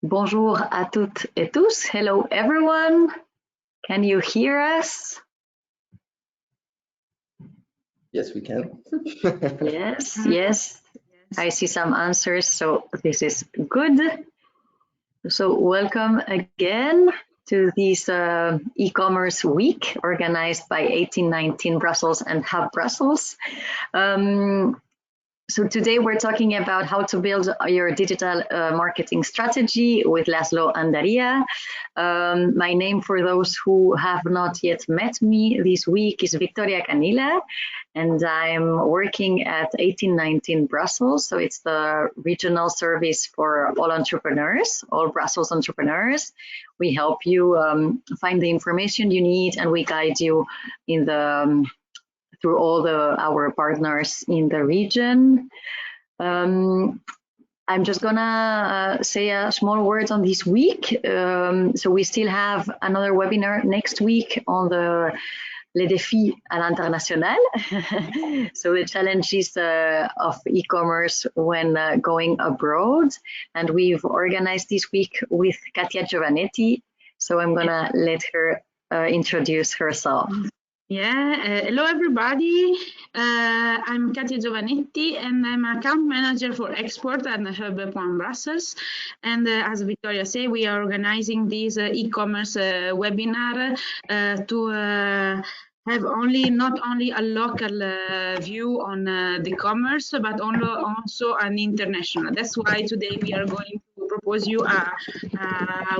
Bonjour à toutes et tous. Hello, everyone. Can you hear us? Yes, we can. Yes. I see some answers, so this is good. So welcome again to this e-commerce week organized by 1819 Brussels and Hub Brussels. So today we're talking about how to build your digital marketing strategy with Laszlo and Daria. My name, for those who have not yet met me this week, is Victoria Canilla, and I'm working at 1819 Brussels. So it's the regional service for all entrepreneurs, all Brussels entrepreneurs. We help you find the information you need, and we guide you in the through all our partners in the region. I'm just gonna say a small word on this week. So we still have another webinar next week on les défis à l'international. So the challenges of e-commerce when going abroad. And we've organized this week with Katia Giovannetti. So I'm gonna let her introduce herself. Hello everybody. I'm Katia Giovannetti and I'm account manager for export at Hibou Brussels. And as Victoria said, we are organizing this e-commerce webinar to have not only a local view on the commerce, but also an international. That's why today we are going to propose you a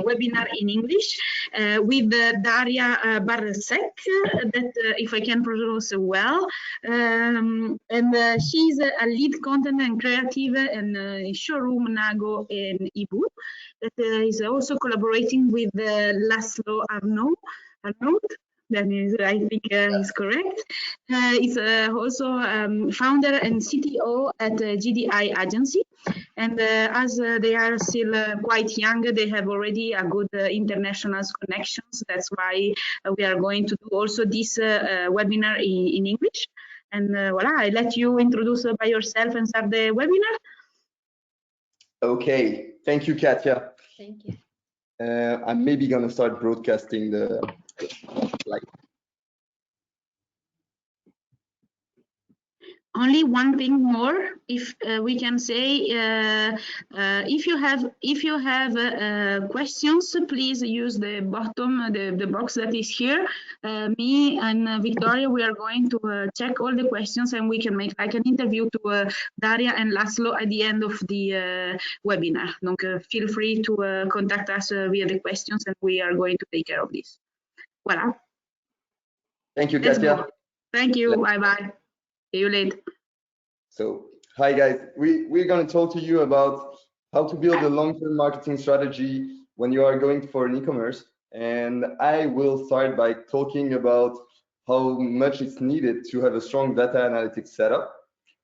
webinar in English with Daria Bartczak, that if I can pronounce well, and she's a lead content and creative in Showroom, Nago, and Hibou, that is also collaborating with Laszlo Arnould. That is, I think is correct. He's also founder and CTO at GDI agency. And as they are still quite young, they have already a good international connections. That's why we are going to do also this webinar in English. And voila, I let you introduce by yourself and start the webinar. Okay, thank you, Katia. Thank you. I'm maybe going to start broadcasting the slide. Only one thing more, if we can say, if you have questions, please use the bottom, the box that is here. Me and Victoria, we are going to check all the questions, and we can make like an interview to Daria and Laszlo at the end of the webinar. Donc, feel free to contact us via the questions, and we are going to take care of this. Voilà. Thank you, Katia. Thank you. Bye-bye. See you later. So, hi guys. We're going to talk to you about how to build a long-term marketing strategy when you are going for an e-commerce. And I will start by talking about how much it's needed to have a strong data analytics setup.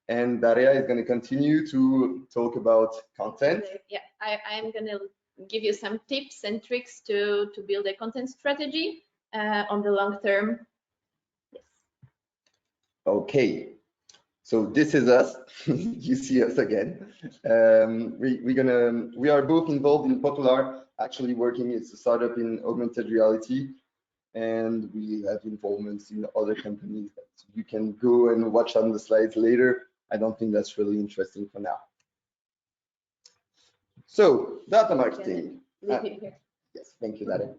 And Daria is going to continue to talk about content. Yeah, I'm going to give you some tips and tricks to build a content strategy on the long term. Yes. Okay. So this is us. You see us again. We are both involved in Popular, actually working as a startup in augmented reality, and we have involvements in other companies that you can go and watch on the slides later. I don't think that's really interesting for now. So data marketing. Yes, thank you, Daria.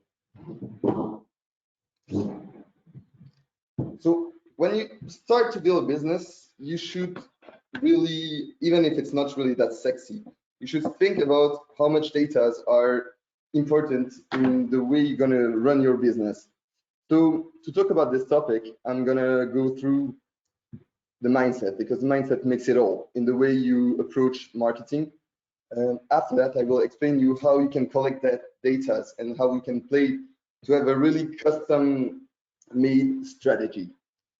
So when you start to build a business, you should really, even if it's not really that sexy, you should think about how much data are important in the way you're going to run your business. So to talk about this topic, I'm going to go through the mindset, because the mindset makes it all in the way you approach marketing. After that, I will explain you how you can collect that data and how we can play to have a really custom-made strategy.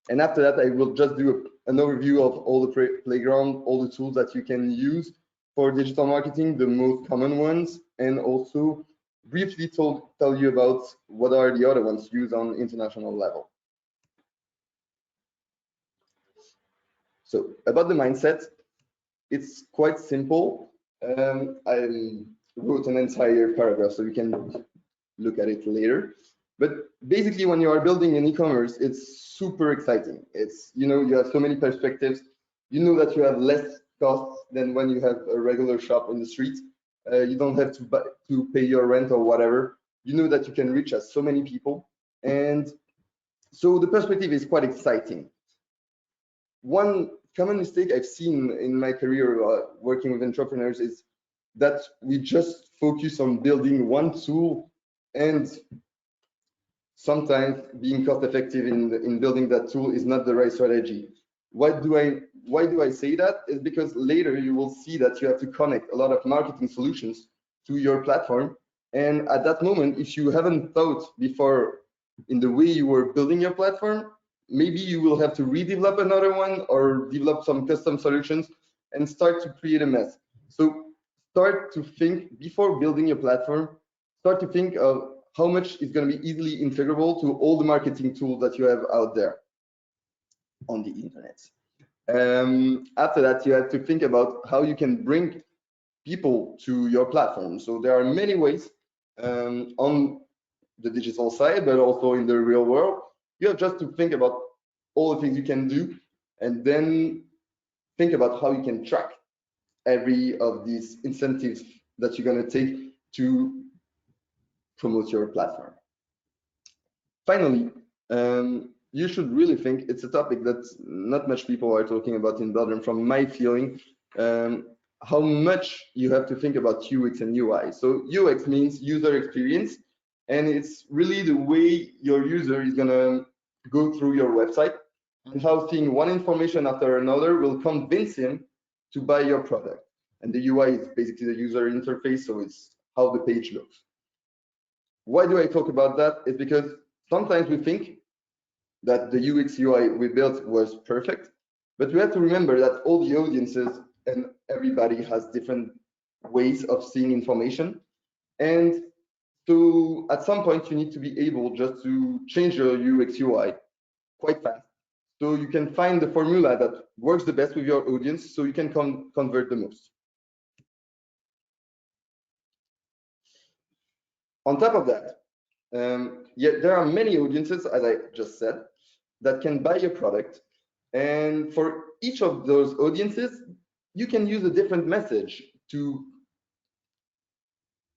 And after that, I will just do an overview of all the playground, all the tools that you can use for digital marketing, the most common ones, and also briefly tell you about what are the other ones used on international level. So about the mindset, it's quite simple. wrote an entire paragraph, so you can look at it later. But basically, when you are building an e-commerce, it's super exciting. It's, you know, you have so many perspectives. You know that you have less costs than when you have a regular shop in the street. You don't have to pay your rent or whatever. You know that you can reach as so many people. And so the perspective is quite exciting. One common mistake I've seen in my career working with entrepreneurs is that we just focus on building one tool, and sometimes being cost effective in building that tool is not the right strategy. Why do I say that? Is because later you will see that you have to connect a lot of marketing solutions to your platform. And at that moment, if you haven't thought before in the way you were building your platform, maybe you will have to redevelop another one or develop some custom solutions and start to create a mess. So start to think before building your platform, start to think of how much is going to be easily integrable to all the marketing tools that you have out there on the internet. After that, you have to think about how you can bring people to your platform. So there are many ways on the digital side, but also in the real world. You have just to think about all the things you can do, and then think about how you can track every of these incentives that you're going to take to promote your platform. Finally, you should really think, it's a topic that not much people are talking about in Belgium from my feeling, how much you have to think about UX and UI. So UX means user experience, and it's really the way your user is going to go through your website and how seeing one information after another will convince him to buy your product. And the UI is basically the user interface, so it's how the page looks. Why do I talk about that? It's because sometimes we think that the UX UI we built was perfect, but we have to remember that all the audiences and everybody has different ways of seeing information. And so at some point you need to be able just to change your UX UI quite fast, so you can find the formula that works the best with your audience, so you can convert the most. On top of that, there are many audiences, as I just said, that can buy your product. And for each of those audiences, you can use a different message to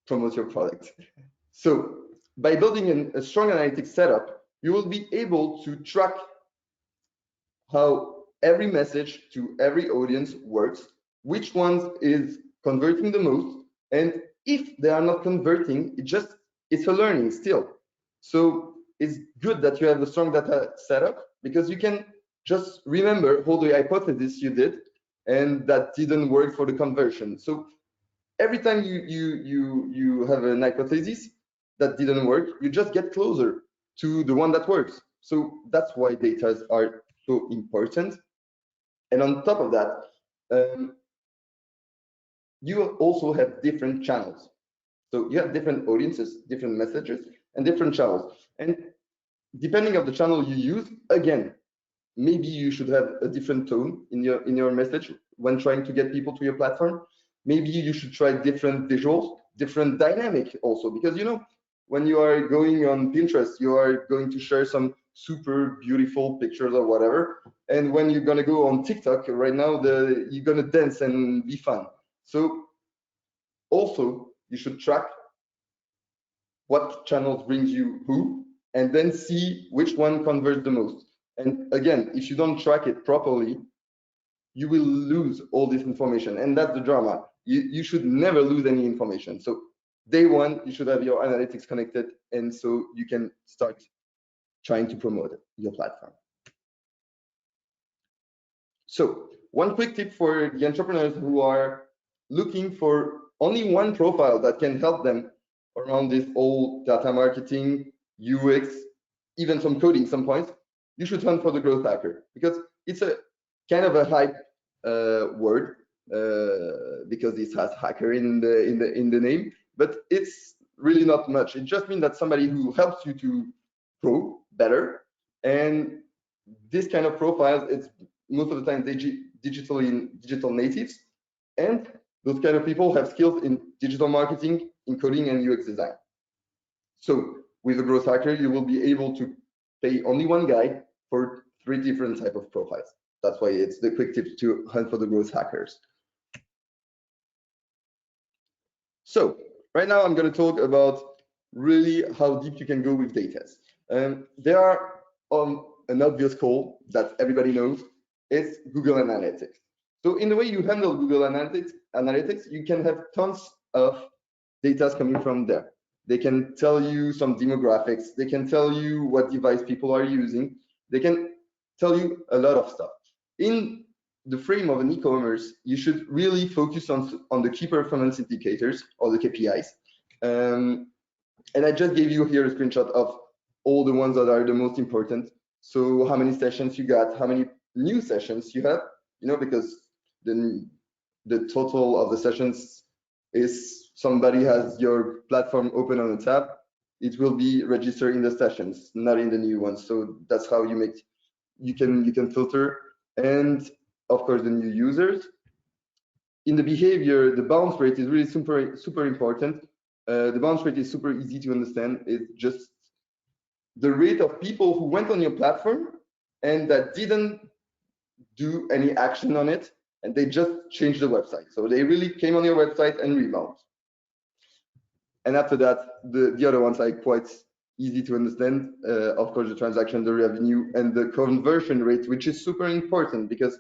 promote your product. So by building a strong analytics setup, you will be able to track how every message to every audience works, which ones is converting the most, and if they are not converting, it's a learning still. So it's good that you have a strong data setup, because you can just remember all the hypothesis you did and that didn't work for the conversion. So every time you have an hypothesis that didn't work, you just get closer to the one that works. So that's why data are so important. And on top of that, you also have different channels. So you have different audiences, different messages, and different channels. And depending on the channel you use, again, maybe you should have a different tone in your message when trying to get people to your platform. Maybe you should try different visuals, different dynamic also, because you know, when you are going on Pinterest, you are going to share some super beautiful pictures or whatever. And when you're gonna go on TikTok right now, you're gonna dance and be fun. So also you should track what channels brings you who, and then see which one converts the most. And again, if you don't track it properly, you will lose all this information, and that's the drama. You should never lose any information. So day one, you should have your analytics connected, and so you can start trying to promote your platform. So one quick tip for the entrepreneurs who are looking for only one profile that can help them around this whole data marketing, UX, even some coding some points, you should hunt for the growth hacker, because it's a kind of a hype word, because it has hacker in the name, but it's really not much. It just means that somebody who helps you to grow better. And this kind of profiles, it's most of the time digital natives, and Those kind of people have skills in digital marketing, in coding and UX design. So with a growth hacker, you will be able to pay only one guy for 3 different type of profiles. That's why it's the quick tip to hunt for the growth hackers. So right now I'm going to talk about really how deep you can go with data. There are an obvious call that everybody knows. It's Google Analytics. So in the way you handle Google Analytics, you can have tons of data coming from there. They can tell you some demographics. They can tell you what device people are using. They can tell you a lot of stuff. In the frame of an e-commerce, you should really focus on the key performance indicators, or the KPIs. And I just gave you here a screenshot of all the ones that are the most important. So how many sessions you got, how many new sessions you have, because the total of the sessions is somebody has your platform open on a tab, it will be registered in the sessions, not in the new ones. So that's how you can filter. And of course, the new users. In the behavior, the bounce rate is really super important. The bounce rate is super easy to understand. It's just the rate of people who went on your platform and that didn't do any action on it, and they just changed the website. So they really came on your website and rebound. And after that, the other ones are quite easy to understand. Of course, the transaction, the revenue, and the conversion rate, which is super important, because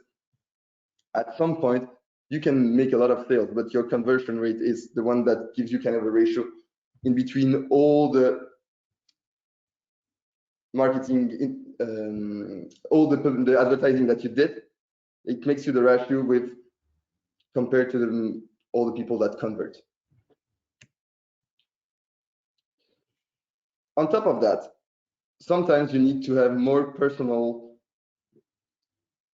at some point you can make a lot of sales, but your conversion rate is the one that gives you kind of a ratio in between all the marketing, all the advertising that you did. It makes you the ratio with compared to all the people that convert. On top of that, sometimes you need to have more personal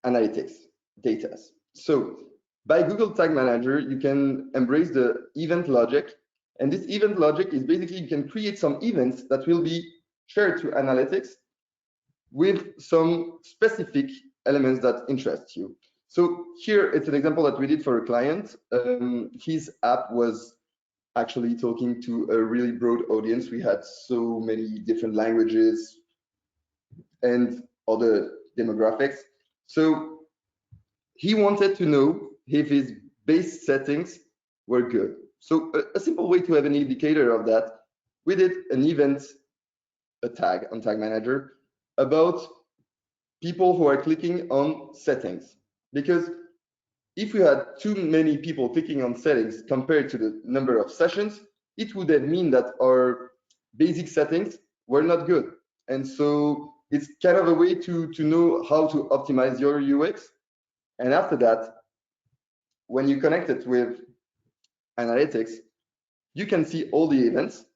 analytics data. So by Google Tag Manager, you can embrace the event logic. And this event logic is basically you can create some events that will be shared to analytics with some specific elements that interest you. So here it's an example that we did for a client. His app was actually talking to a really broad audience. We had so many different languages and other demographics. So he wanted to know if his base settings were good. So a simple way to have an indicator of that, we did an event, a tag on Tag Manager about people who are clicking on settings. Because if we had too many people clicking on settings compared to the number of sessions, it would have mean that our basic settings were not good. And so it's kind of a way to know how to optimize your UX. And after that, when you connect it with analytics, you can see all the events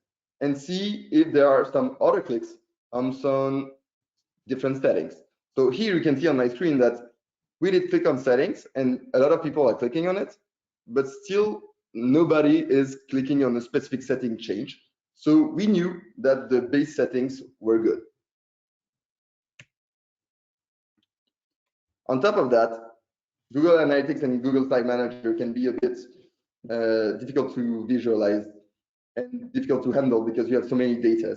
and see if there are some other clicks on some different settings. So here you can see on my screen that we did click on settings and a lot of people are clicking on it, but still nobody is clicking on a specific setting change. So we knew that the base settings were good. On top of that, Google Analytics and Google Tag Manager can be a bit difficult to visualize and difficult to handle because you have so many data.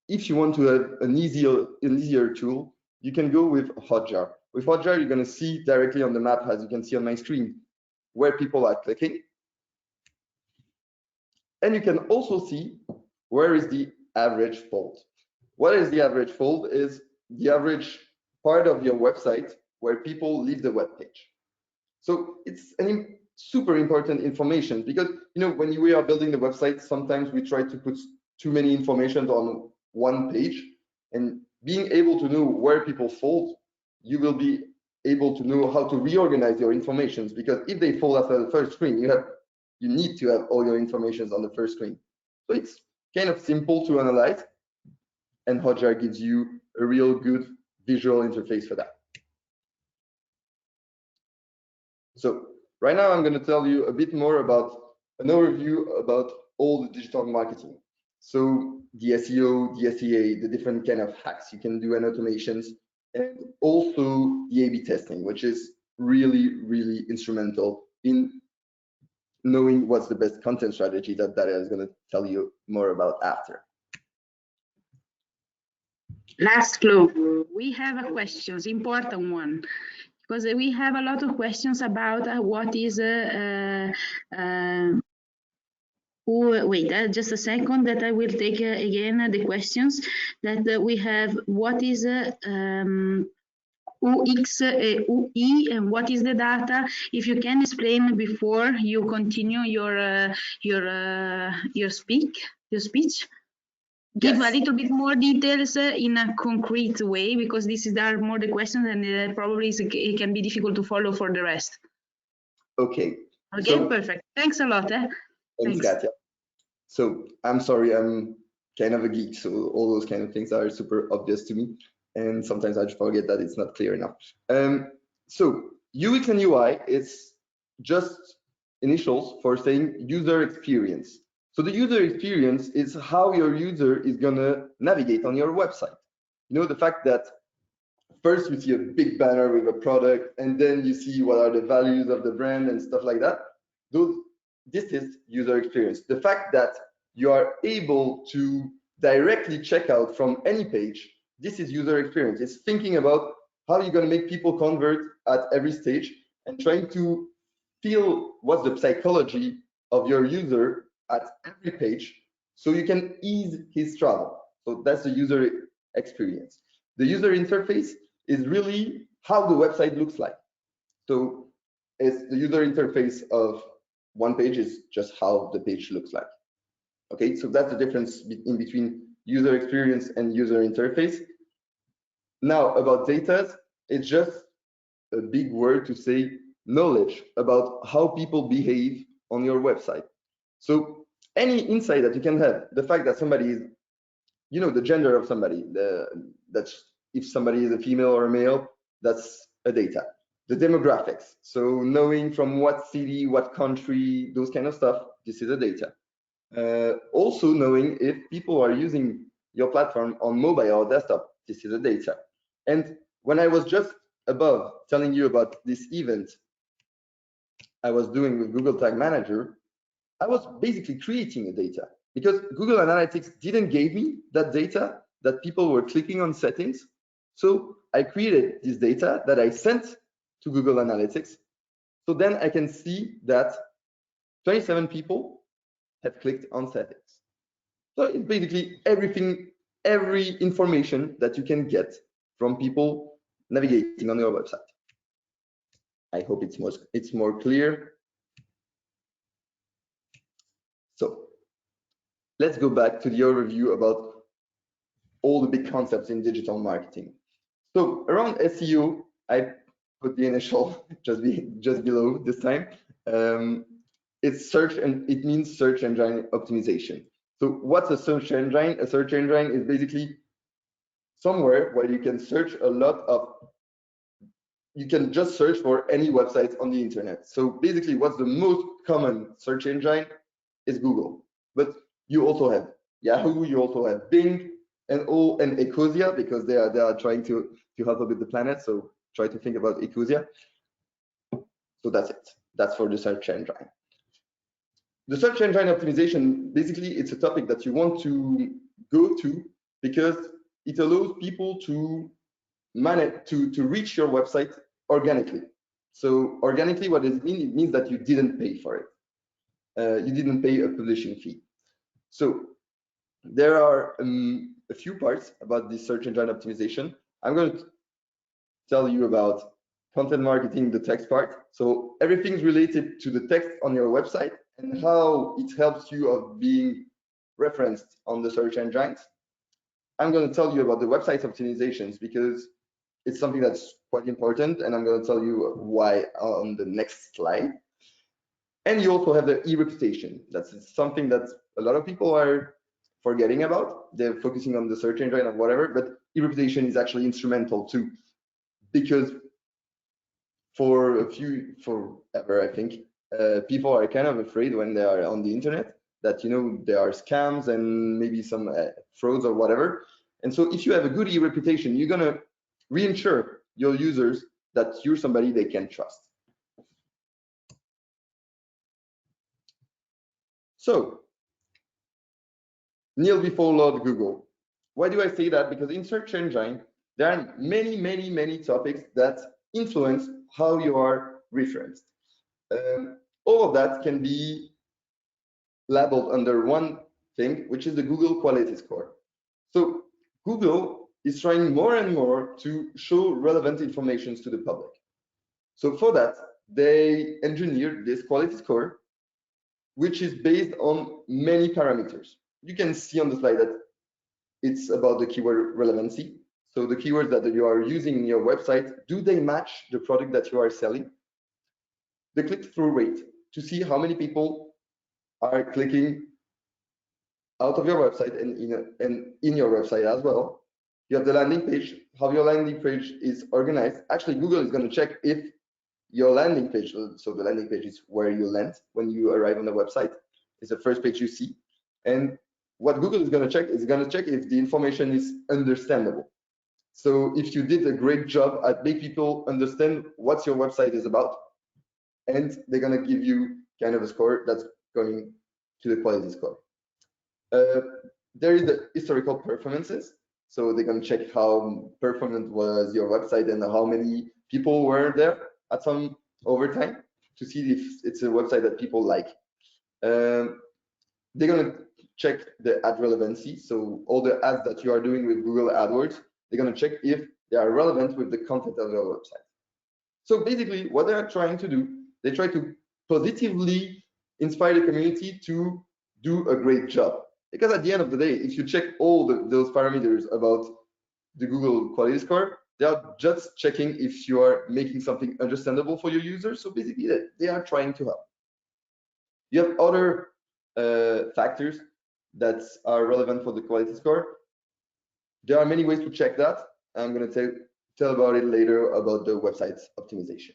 If you want to have an easier tool, you can go with Hotjar. With Hotjar, you're going to see directly on the map, as you can see on my screen, where people are clicking. And you can also see where is the average fold. What is the average fold? Is the average part of your website where people leave the web page. So it's super important information because when we are building the website, sometimes we try to put too many information on one page, and being able to know where people fold, you will be able to know how to reorganize your informations, because if they fold after the first screen, you need to have all your information on the first screen. So it's kind of simple to analyze, and Hotjar gives you a real good visual interface for that. So right now I'm going to tell you a bit more about an overview about all the digital marketing. So the SEO, the SEA, the different kind of hacks you can do and automations, and also the A/B testing, which is really, really instrumental in knowing what's the best content strategy that Daria is going to tell you more about after. Laszlo, we have a questions, important one, because we have a lot of questions about what is wait, just a second that I will take again the questions that we have. What is UX, UI, and what is the data? If you can explain before you continue your speech. Give Yes. a little bit more details in a concrete way, because are more the questions, and probably it can be difficult to follow for the rest. Okay. Okay, so, perfect. Thanks a lot. Thanks, Katia. So I'm sorry, I'm kind of a geek, so all those kind of things are super obvious to me, and sometimes I just forget that it's not clear enough. So UX and UI is just initials for saying user experience. So the user experience is how your user is gonna navigate on your website. You know, the fact that first you see a big banner with a product, and then you see what are the values of the brand and stuff like that. This is user experience. The fact that you are able to directly check out from any page, this is user experience. It's thinking about how you're going to make people convert at every stage and trying to feel what's the psychology of your user at every page so you can ease his travel. So that's the user experience. The user interface is really how the website looks like. So it's the user interface of one page is just how the page looks like. Okay, so that's the difference in between user experience and user interface. Now about data, it's just a big word to say knowledge about how people behave on your website. So any insight that you can have, the fact that somebody is, you know, the gender of somebody, that's if somebody is a female or a male, that's a data. The demographics, so knowing from what city, what country, those kind of stuff, this is a data. Also knowing if people are using your platform on mobile or desktop, this is a data. And when I was just above telling you about this event I was doing with Google Tag Manager, I was basically creating a data because Google Analytics didn't give me that data that people were clicking on settings. So I created this data that I sent to Google Analytics. So then I can see that 27 people have clicked on settings. So it's basically everything, every information that you can get from people navigating on your website. I hope it's more clear. So let's go back to the overview about all the big concepts in digital marketing. So around SEO, I put the initial just below this time. It's search, and it means search engine optimization. So what's a search engine? A search engine is basically somewhere where you can search a lot of, you can just search for any website on the internet. So basically what's the most common search engine is Google, but you also have Yahoo, you also have Bing and Ecosia, because they are trying to help with the planet. So try to think about Ecosia. So that's it. That's for the search engine. The search engine optimization, basically, it's a topic that you want to go to because it allows people to manage to reach your website organically. So organically, what does it mean? It means that you didn't pay for it. You didn't pay a publishing fee. So there are a few parts about this search engine optimization. I'm going to tell you about content marketing, the text part. So everything's related to the text on your website and how it helps you of being referenced on the search engines. I'm going to tell you about the website optimizations because it's something that's quite important, and I'm going to tell you why on the next slide. And you also have the e-reputation. That's something that a lot of people are forgetting about. They're focusing on the search engine or whatever, but e-reputation is actually instrumental too, because forever, I think, people are kind of afraid when they are on the internet that, you know, there are scams and maybe some frauds or whatever. And so if you have a good e-reputation, you're going to reinsure your users that you're somebody they can trust. So, kneel before Lord Google. Why do I say that? Because in search engine, there are many topics that influence how you are referenced. All of that can be labeled under one thing, which is the Google Quality Score. So Google is trying more and more to show relevant information to the public. So for that, they engineered this quality score, which is based on many parameters. You can see on the slide that it's about the keyword relevancy. So the keywords that you are using in your website, do they match the product that you are selling? The click-through rate, to see how many people are clicking out of your website and in your website as well. You have the landing page, how your landing page is organized. Actually, Google is going to check if your landing page, so the landing page is where you land when you arrive on the website, is the first page you see. And what Google is going to check if the information is understandable. So if you did a great job at making people understand what your website is about, and they're going to give you kind of a score that's going to the quality score. There is the historical performances. So they're going to check how performant was your website and how many people were there at some over time to see if it's a website that people like. They're going to check the ad relevancy. So all the ads that you are doing with Google AdWords, they're going to check if they are relevant with the content of your website. So basically what they are trying to do, they try to positively inspire the community to do a great job. Because at the end of the day, if you check all those parameters about the Google quality score, they are just checking if you are making something understandable for your users. So basically they are trying to help. You have other factors that are relevant for the quality score. There are many ways to check that. I'm going to tell about it later about the website optimization.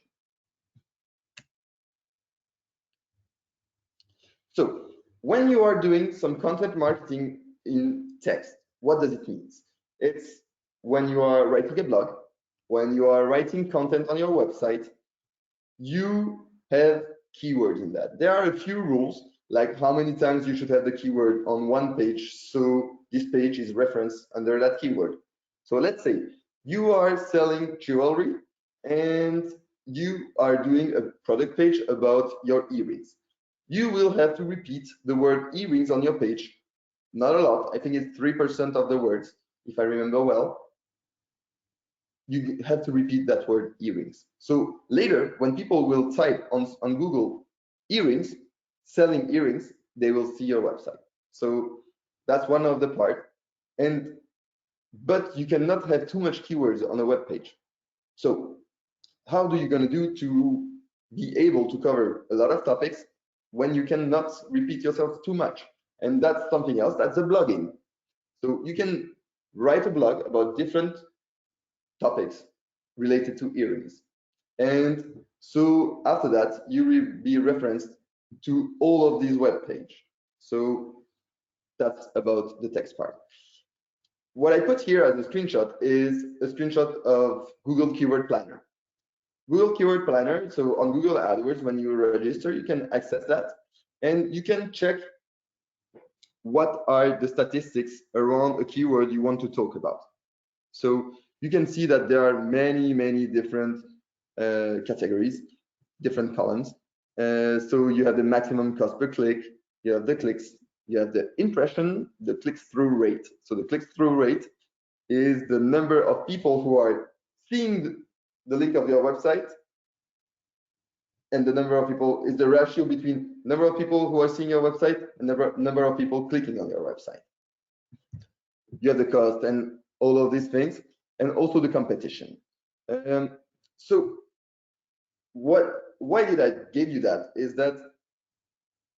So when you are doing some content marketing in text, what does it mean? It's when you are writing a blog, when you are writing content on your website, you have keywords in that. There are a few rules, like how many times you should have the keyword on one page, so this page is referenced under that keyword. So let's say you are selling jewelry and you are doing a product page about your earrings. You will have to repeat the word earrings on your page. Not a lot, I think it's 3% of the words, if I remember well. You have to repeat that word earrings. So later, when people will type on Google earrings, selling earrings, they will see your website. So that's one of the part. But you cannot have too much keywords on a web page. So how do you going to do to be able to cover a lot of topics when you cannot repeat yourself too much? And that's something else, that's a blogging. So you can write a blog about different topics related to earrings. And so after that, you will be referenced to all of these web pages. So that's about the text part. What I put here as a screenshot is a screenshot of Google Keyword Planner. Google Keyword Planner, so on Google AdWords, when you register, you can access that and you can check what are the statistics around a keyword you want to talk about. So you can see that there are many different categories, different columns. So you have the maximum cost per click, you have the clicks, you have the impression, the click-through rate. So the click-through rate is the number of people who are seeing the link of your website, and the number of people is the ratio between number of people who are seeing your website and number of people clicking on your website. You have the cost and all of these things, and also the competition. So why did I give you that? Is that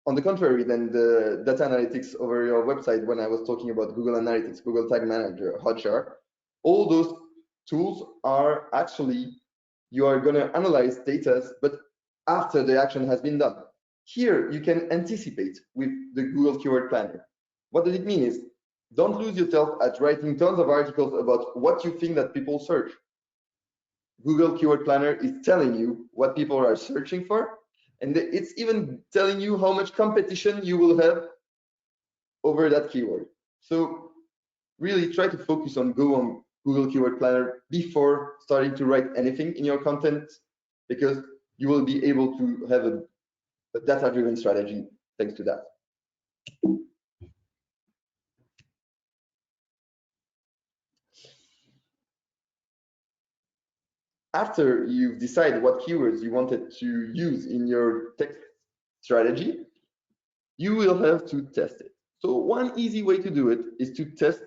on the contrary than the data analytics over your website, when I was talking about Google Analytics, Google Tag Manager, Hotjar, all those tools are actually, you are going to analyze data, but after the action has been done. Here, you can anticipate with the Google Keyword Planner. What does it mean is, don't lose yourself at writing tons of articles about what you think that people search. Google Keyword Planner is telling you what people are searching for, And it's even telling you how much competition you will have over that keyword. So really try to focus on Google Keyword Planner before starting to write anything in your content, because you will be able to have a data-driven strategy thanks to that. After you've decided what keywords you wanted to use in your text strategy, you will have to test it. So one easy way to do it is to test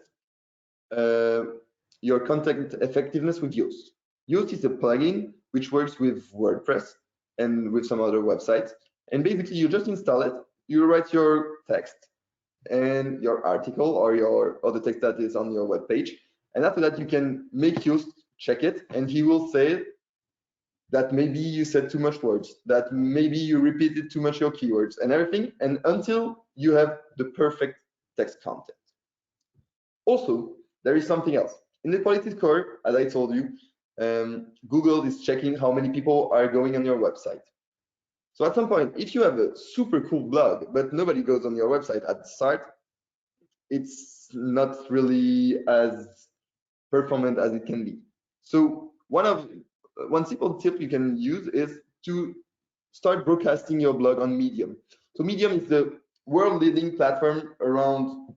your content effectiveness with Yoast. Yoast is a plugin which works with WordPress and with some other websites. And basically, you just install it, you write your text and your article or the text that is on your web page. And after that, you can make Yoast check it, and he will say that maybe you said too much words, that maybe you repeated too much your keywords and everything, and until you have the perfect text content. Also, there is something else. In the quality score, as I told you, Google is checking how many people are going on your website. So at some point, if you have a super cool blog, but nobody goes on your website at the start, it's not really as performant as it can be. So one simple tip you can use is to start broadcasting your blog on Medium. So Medium is the world-leading platform around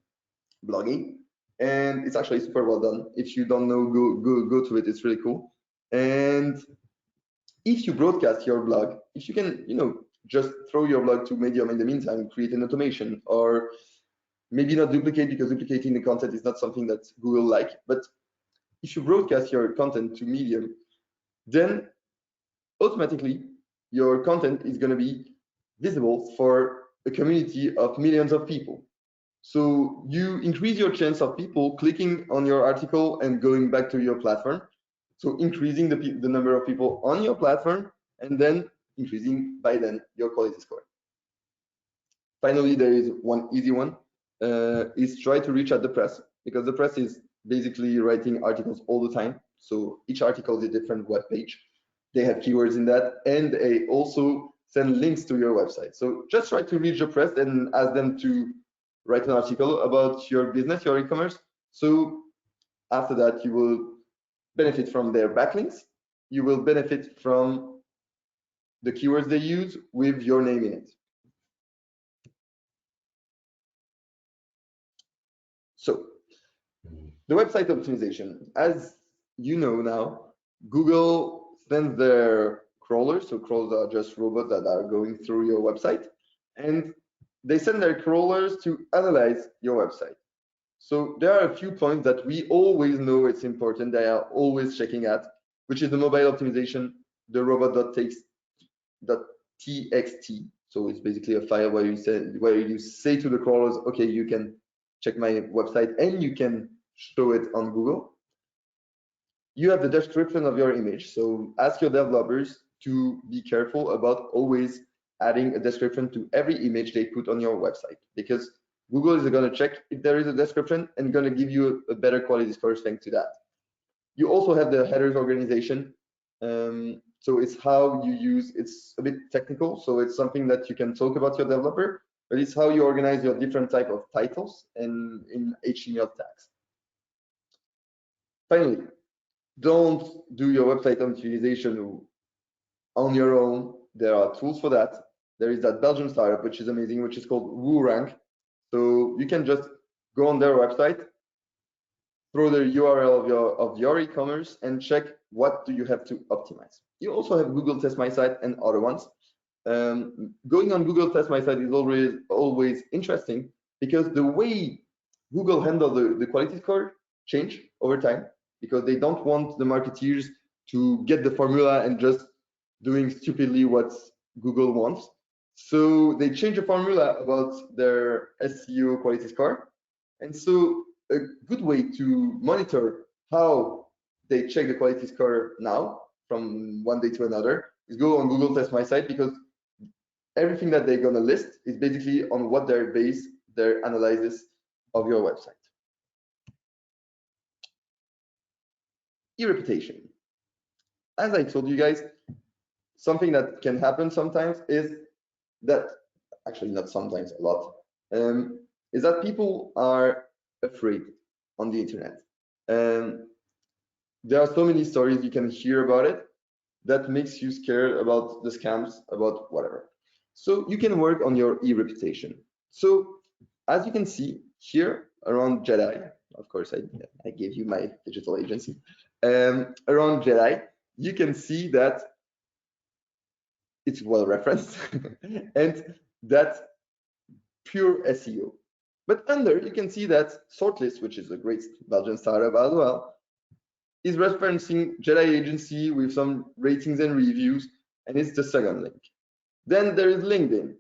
blogging, and it's actually super well done. If you don't know, go to it. It's really cool. And if you broadcast your blog, if you can, just throw your blog to Medium in the meantime, create an automation, or maybe not duplicate, because duplicating the content is not something that Google like. But if you broadcast your content to Medium, then automatically your content is going to be visible for a community of millions of people. So you increase your chance of people clicking on your article and going back to your platform. So increasing the number of people on your platform, and then increasing by then your quality score. Finally, there is one easy one, is try to reach out the press, because the press is basically writing articles all the time. So each article is a different web page. They have keywords in that, and they also send links to your website. So just try to reach the press and ask them to write an article about your business, your e-commerce. So after that, you will benefit from their backlinks. You will benefit from the keywords they use with your name in it. So the website optimization, as you know now, Google sends their crawlers. So crawlers are just robots that are going through your website, and they send their crawlers to analyze your website. So there are a few points that we always know it's important. They are always checking at, which is the mobile optimization, the robot.txt. So it's basically a file where you say to the crawlers, okay, you can check my website and you can show it on Google. You have the description of your image. So ask your developers to be careful about always adding a description to every image they put on your website, because Google is going to check if there is a description and going to give you a better quality score thanks to that. You also have the headers organization. So it's how you use, it's a bit technical, so it's something that you can talk about your developer, but it's how you organize your different type of titles and in HTML tags. Finally, don't do your website optimization on your own. There are tools for that. There is that Belgian startup, which is amazing, which is called WooRank. So you can just go on their website, throw the URL of your e-commerce, and check what do you have to optimize. You also have Google Test My Site and other ones. Going on Google Test My Site is always interesting, because the way Google handle the quality score change over time, because they don't want the marketeers to get the formula and just doing stupidly what Google wants. So they change the formula about their SEO quality score. And so a good way to monitor how they check the quality score now from one day to another is go on Google Test My Site, because everything that they're going to list is basically on what they base their analysis of your website. Irritation. As I told you guys, something that can happen sometimes is that actually not sometimes, a lot, is that people are afraid on the internet. There are so many stories you can hear about it that makes you scared about the scams, about whatever. So you can work on your e-reputation. So as you can see here around Jedi, of course I gave you my digital agency, around Jedi, you can see that it's well referenced and that pure SEO. But under you can see that Sortlist, which is a great Belgian startup as well, is referencing Jedi agency with some ratings and reviews, and it's the second link. Then there is LinkedIn,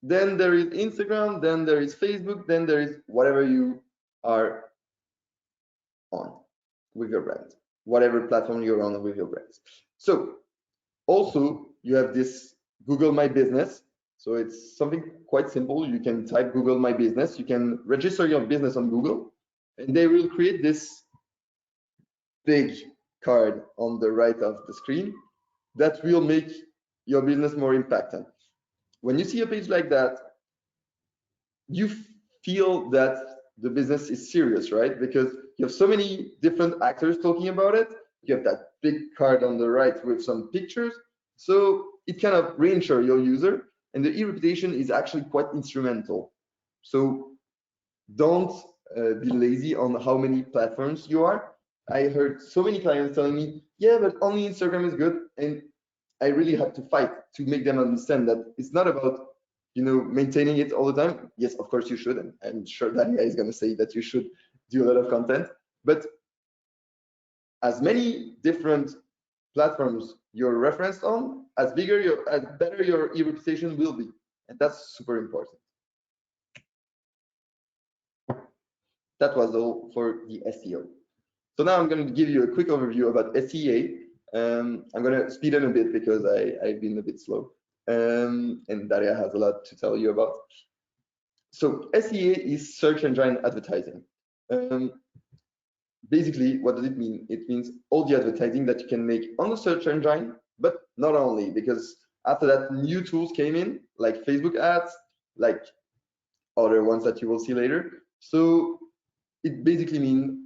then there is Instagram, then there is Facebook, then there is whatever you are on with your brand, whatever platform you're on with your brands. So also you have this Google My Business. So it's something quite simple. You can type Google My Business, you can register your business on Google, and they will create this big card on the right of the screen that will make your business more impactful. When you see a page like that, you feel that the business is serious, right? Because you have so many different actors talking about it. You have that big card on the right with some pictures. So it kind of reassure your user, and the e-reputation is actually quite instrumental. So don't be lazy on how many platforms you are. I heard so many clients telling me, yeah, but only Instagram is good. And I really have to fight to make them understand that it's not about, maintaining it all the time. Yes, of course you should. And I'm sure Daria is going to say that you should do a lot of content. But as many different platforms you're referenced on, as better your e-reputation will be. And that's super important. That was all for the SEO. So now I'm going to give you a quick overview about SEA. I'm going to speed in a bit because I've been a bit slow. And Daria has a lot to tell you about. So SEA is search engine advertising. Basically, what does it mean? It means all the advertising that you can make on the search engine, but not only, because after that, new tools came in, like Facebook ads, like other ones that you will see later. So it basically means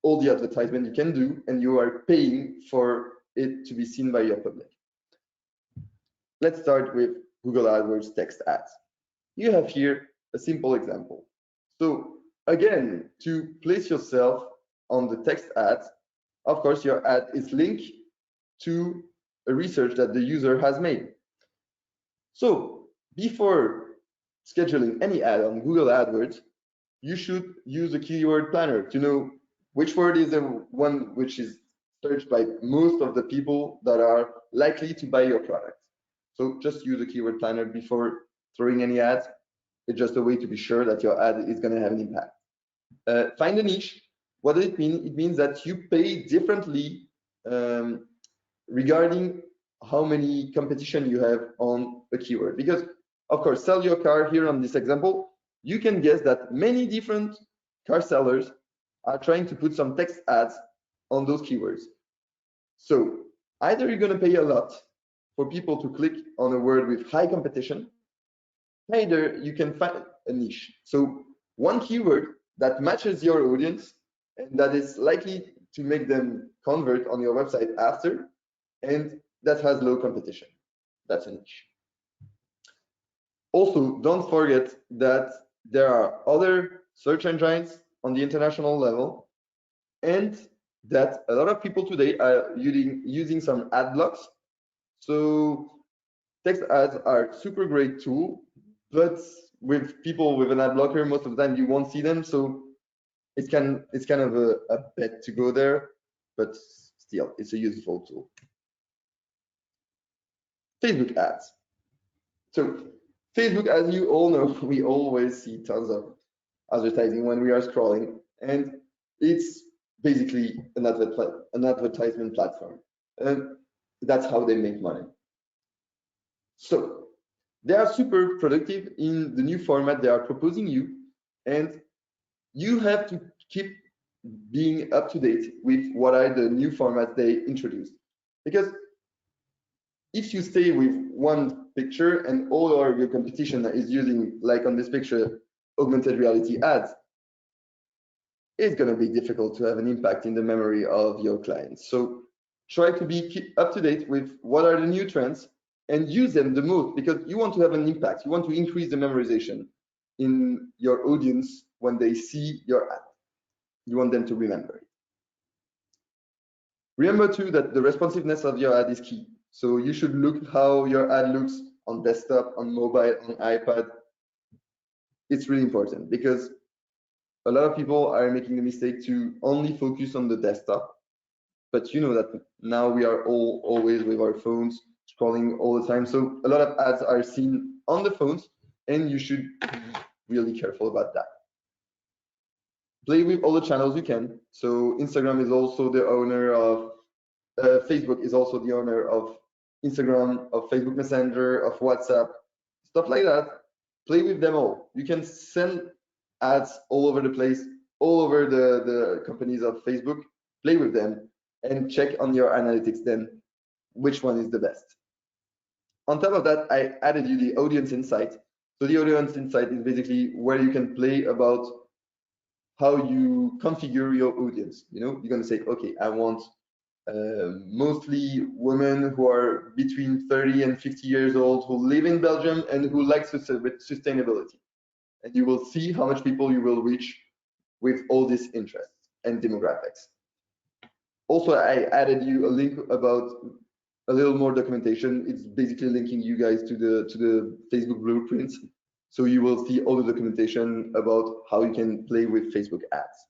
all the advertisement you can do, and you are paying for it to be seen by your public. Let's start with Google AdWords text ads. You have here a simple example. So again, to place yourself on the text ads, of course, your ad is linked to a research that the user has made. So before scheduling any ad on Google AdWords, you should use a keyword planner to know which word is the one which is searched by most of the people that are likely to buy your product. So just use a keyword planner before throwing any ads. It's just a way to be sure that your ad is going to have an impact. Find a niche. What does it mean? It means that you pay differently regarding how many competition you have on a keyword. Because, of course, sell your car here on this example, you can guess that many different car sellers are trying to put some text ads on those keywords. So either you're going to pay a lot for people to click on a word with high competition, either you can find a niche. So one keyword that matches your audience and that is likely to make them convert on your website after, and that has low competition. That's a niche. Also, don't forget that there are other search engines on the international level, and that a lot of people today are using some ad blocks. So text ads are super great tool, but with people with an ad blocker, most of the time you won't see them. So it's kind of a bet to go there, but still, it's a useful tool. Facebook ads. So Facebook, as you all know, we always see tons of advertising when we are scrolling, and it's basically an advertisement platform. And that's how they make money. So they are super productive in the new format they are proposing you, and you have to keep being up to date with what are the new formats they introduced. Because if you stay with one picture and all of your competition is using, like on this picture, augmented reality ads, it's going to be difficult to have an impact in the memory of your clients. So try to be up to date with what are the new trends and use them the most, because you want to have an impact. You want to increase the memorization in your audience when they see your ad. You want them to remember it. Remember too that the responsiveness of your ad is key. So you should look how your ad looks on desktop, on mobile, on iPad. It's really important because a lot of people are making the mistake to only focus on the desktop. But you know that now we are all always with our phones, scrolling all the time. So a lot of ads are seen on the phones, and you should be really careful about that. Play with all the channels you can. So Instagram is also the owner of, Facebook is also the owner of Instagram, of Facebook Messenger, of WhatsApp, stuff like that. Play with them all. You can send ads all over the place, all over the companies of Facebook. Play with them and check on your analytics then which one is the best. On top of that, I added you the audience insight. So the audience insight is basically where you can play about how you configure your audience. You know, you're going to say, okay, I want mostly women who are between 30 and 50 years old, who live in Belgium and who like sustainability. And you will see how much people you will reach with all these interests and demographics. Also, I added you a link about a little more documentation. It's basically linking you guys to the Facebook blueprints. So you will see all the documentation about how you can play with Facebook ads.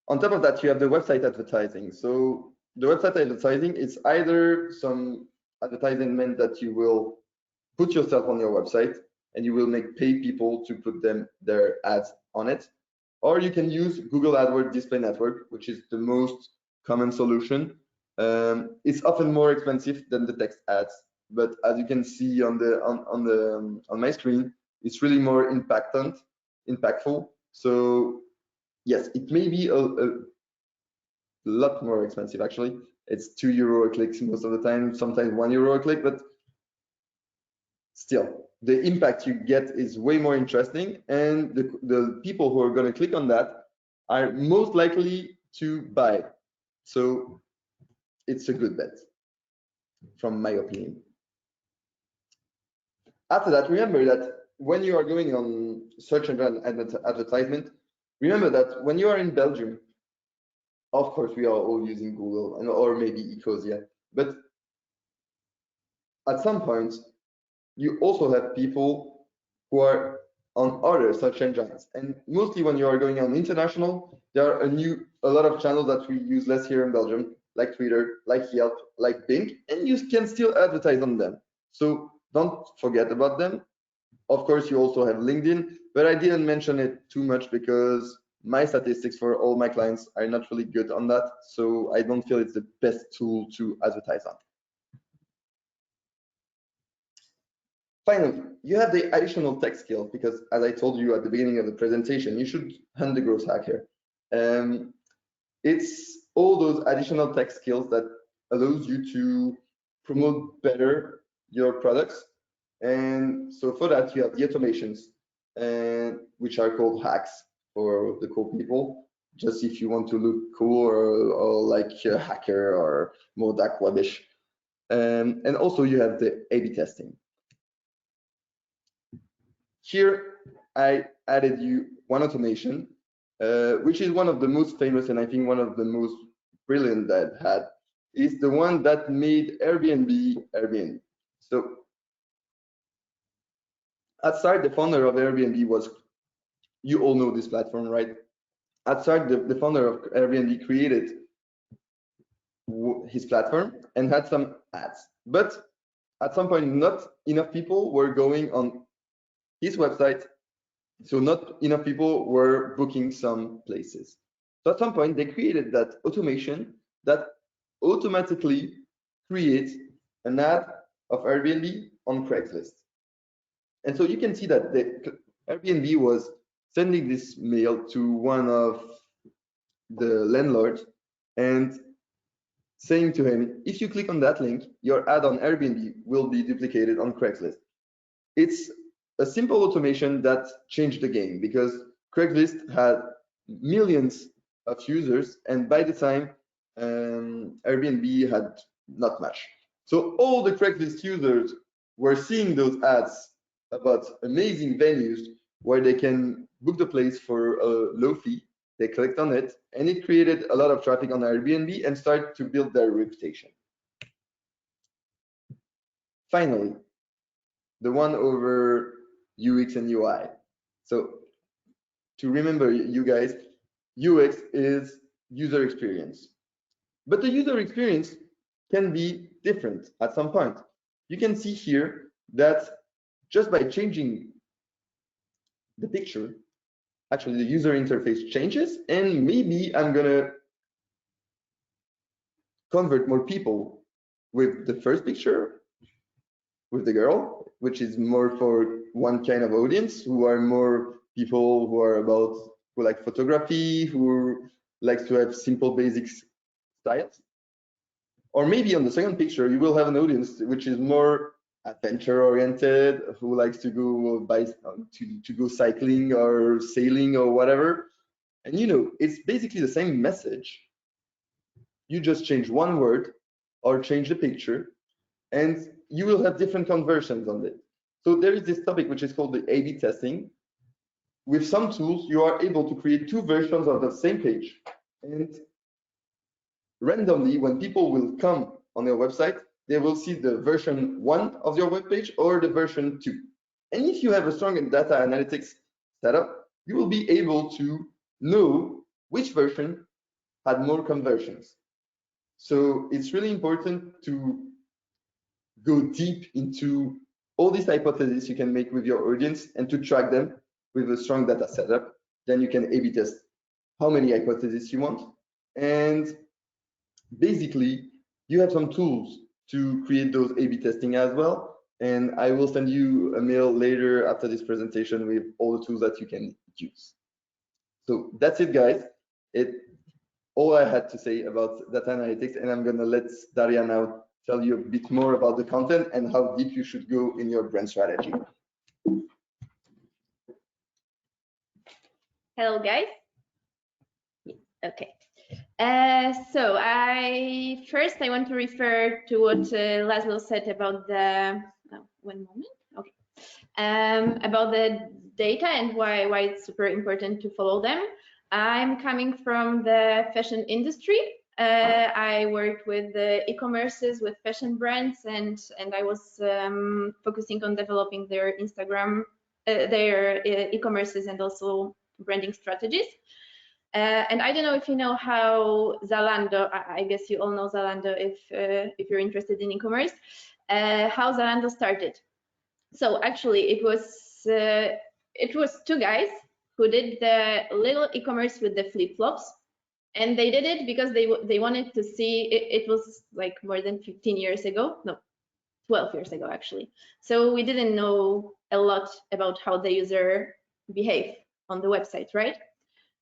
On top of that, you have the website advertising. So the website advertising is either some advertisement that you will put yourself on your website and you will pay people to put their ads on it. Or you can use Google AdWords Display Network, which is the most common solution. It's often more expensive than the text ads, but as you can see on my screen, it's really more impactful. So yes, it may be a lot more expensive actually. It's €2 a click most of the time, sometimes €1 a click, but still, the impact you get is way more interesting, and the people who are going to click on that are most likely to buy. So it's a good bet, from my opinion. After that, remember that when you are going on search engine advertisement, remember that when you are in Belgium, of course, we are all using Google or maybe Ecosia, but at some point, you also have people who are on other search engines. And mostly when you are going on international, there are a lot of channels that we use less here in Belgium, like Twitter, like Yelp, like Bing, and you can still advertise on them. So don't forget about them. Of course, you also have LinkedIn, but I didn't mention it too much because my statistics for all my clients are not really good on that. So I don't feel it's the best tool to advertise on. Finally, you have the additional tech skills, because as I told you at the beginning of the presentation, you should hunt the growth hacker. It's all those additional tech skills that allows you to promote better your products. And so for that, you have the automations, which are called hacks for the cool people, just if you want to look cool or like a hacker or more dark webbish. And also you have the A/B testing. Here, I added you one automation, which is one of the most famous and I think one of the most brilliant that I've had, is the one that made Airbnb. So at start, the founder of Airbnb was, you all know this platform, right? At start, the founder of Airbnb created his platform and had some ads. But at some point, not enough people were going on his website, so not enough people were booking some places. So at some point, they created that automation that automatically creates an ad of Airbnb on Craigslist. And so you can see that the Airbnb was sending this mail to one of the landlords and saying to him, if you click on that link, your ad on Airbnb will be duplicated on Craigslist. It's a simple automation that changed the game because Craigslist had millions of users, and by the time Airbnb had not much. So all the Craigslist users were seeing those ads about amazing venues where they can book the place for a low fee. They clicked on it, and it created a lot of traffic on Airbnb and started to build their reputation. Finally, the one over UX and UI. So to remember, you guys, UX is user experience. But the user experience can be different at some point. You can see here that just by changing the picture, actually the user interface changes, and maybe I'm gonna convert more people with the first picture, with the girl, which is more for one kind of audience, who are more people who like photography, who likes to have simple basics styles. Or maybe on the second picture, you will have an audience which is more adventure oriented, who likes to go to go cycling or sailing or whatever. And you know, it's basically the same message. You just change one word or change the picture, and you will have different conversions on it. So there is this topic which is called the A/B testing. With some tools, you are able to create two versions of the same page. And randomly, when people will come on your website, they will see the version 1 of your web page or the version 2. And if you have a strong data analytics setup, you will be able to know which version had more conversions. So it's really important to go deep into all these hypotheses you can make with your audience and to track them with a strong data setup. Then you can A/B test how many hypotheses you want. And basically, you have some tools to create those A/B testing as well. And I will send you a mail later after this presentation with all the tools that you can use. So that's it, guys. All I had to say about data analytics, and I'm gonna let Daria now tell you a bit more about the content and how deep you should go in your brand strategy. Hello, guys. Okay. So I want to refer to what Laszlo said about the one moment. Okay. About the data and why it's super important to follow them. I'm coming from the fashion industry. I worked with the e-commerces, with fashion brands, and I was focusing on developing their Instagram, their e-commerces, and also branding strategies. And I don't know if you know how Zalando, I guess you all know Zalando if you're interested in e-commerce, how Zalando started. So actually it was two guys who did the little e-commerce with the flip-flops, and they did it because they wanted to see, it was like more than 15 years ago, no, 12 years ago actually. So we didn't know a lot about how the user behave on the website, right?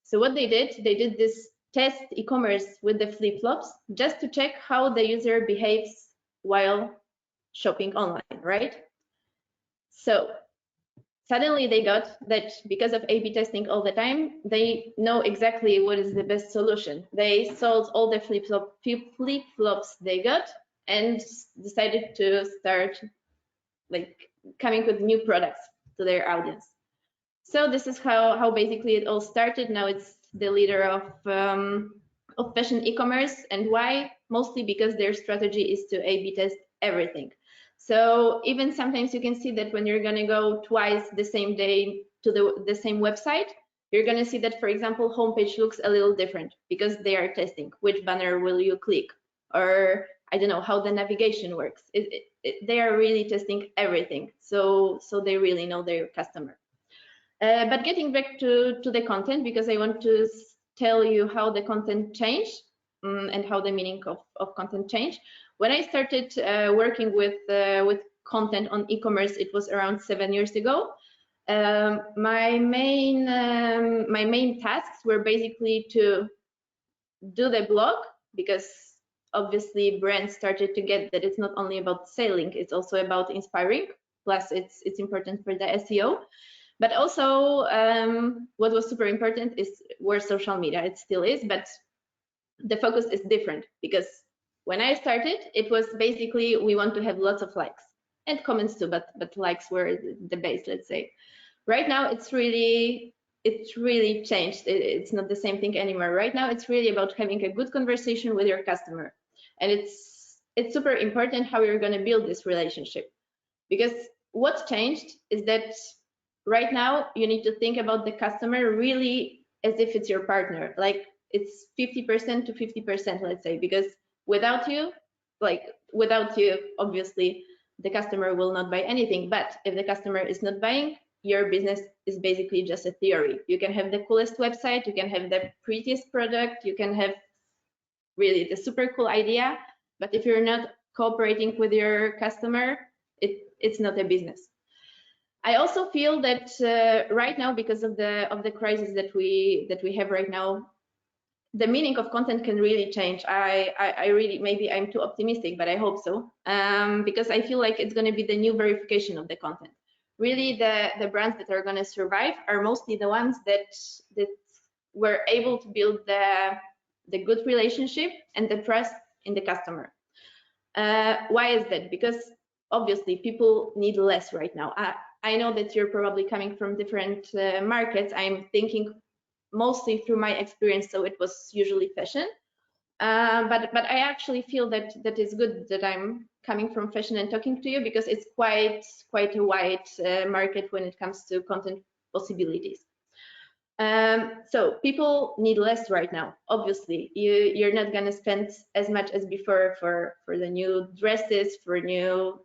So what they did this test e-commerce with the flip-flops just to check how the user behaves while shopping online, right? So suddenly they got that because of A/B testing all the time, they know exactly what is the best solution. They sold all the flip-flops they got and decided to start like coming with new products to their audience. So this is how basically it all started. Now it's the leader of fashion e-commerce. And why? Mostly because their strategy is to A/B test everything. So even sometimes you can see that when you're gonna go twice the same day to the same website, you're gonna see that, for example, homepage looks a little different because they are testing which banner will you click, or I don't know how the navigation works. They are really testing everything. So they really know their customer. But getting back to the content, because I want to tell you how the content changed and how the meaning of content changed. When I started working with content on e-commerce, it was around 7 years ago. My main tasks were basically to do the blog, because obviously brands started to get that it's not only about selling, it's also about inspiring. Plus, it's important for the SEO. But also, what was super important were social media. It still is, but the focus is different, because when I started, it was basically we want to have lots of likes and comments too, but likes were the base, let's say. Right now, it's really changed. It's not the same thing anymore. Right now, it's really about having a good conversation with your customer, and it's super important how you're going to build this relationship, because what's changed is that right now you need to think about the customer really as if it's your partner, like it's 50% to 50%, let's say, because without you, obviously the customer will not buy anything. But if the customer is not buying, your business is basically just a theory. You can have the coolest website, you can have the prettiest product, you can have really the super cool idea, but if you're not cooperating with your customer, it's not a business. I also feel that right now, because of the crisis that we have right now, the meaning of content can really change. I really, maybe I'm too optimistic, but I hope so, because I feel like it's going to be the new verification of the content. Really, the brands that are going to survive are mostly the ones that were able to build the good relationship and the trust in the customer. Why is that? Because obviously people need less right now. I know that you're probably coming from different markets. I'm thinking mostly through my experience, so it was usually fashion. But I actually feel that is good that I'm coming from fashion and talking to you, because it's quite a wide market when it comes to content possibilities. So people need less right now. Obviously, you're not gonna spend as much as before for the new dresses, for new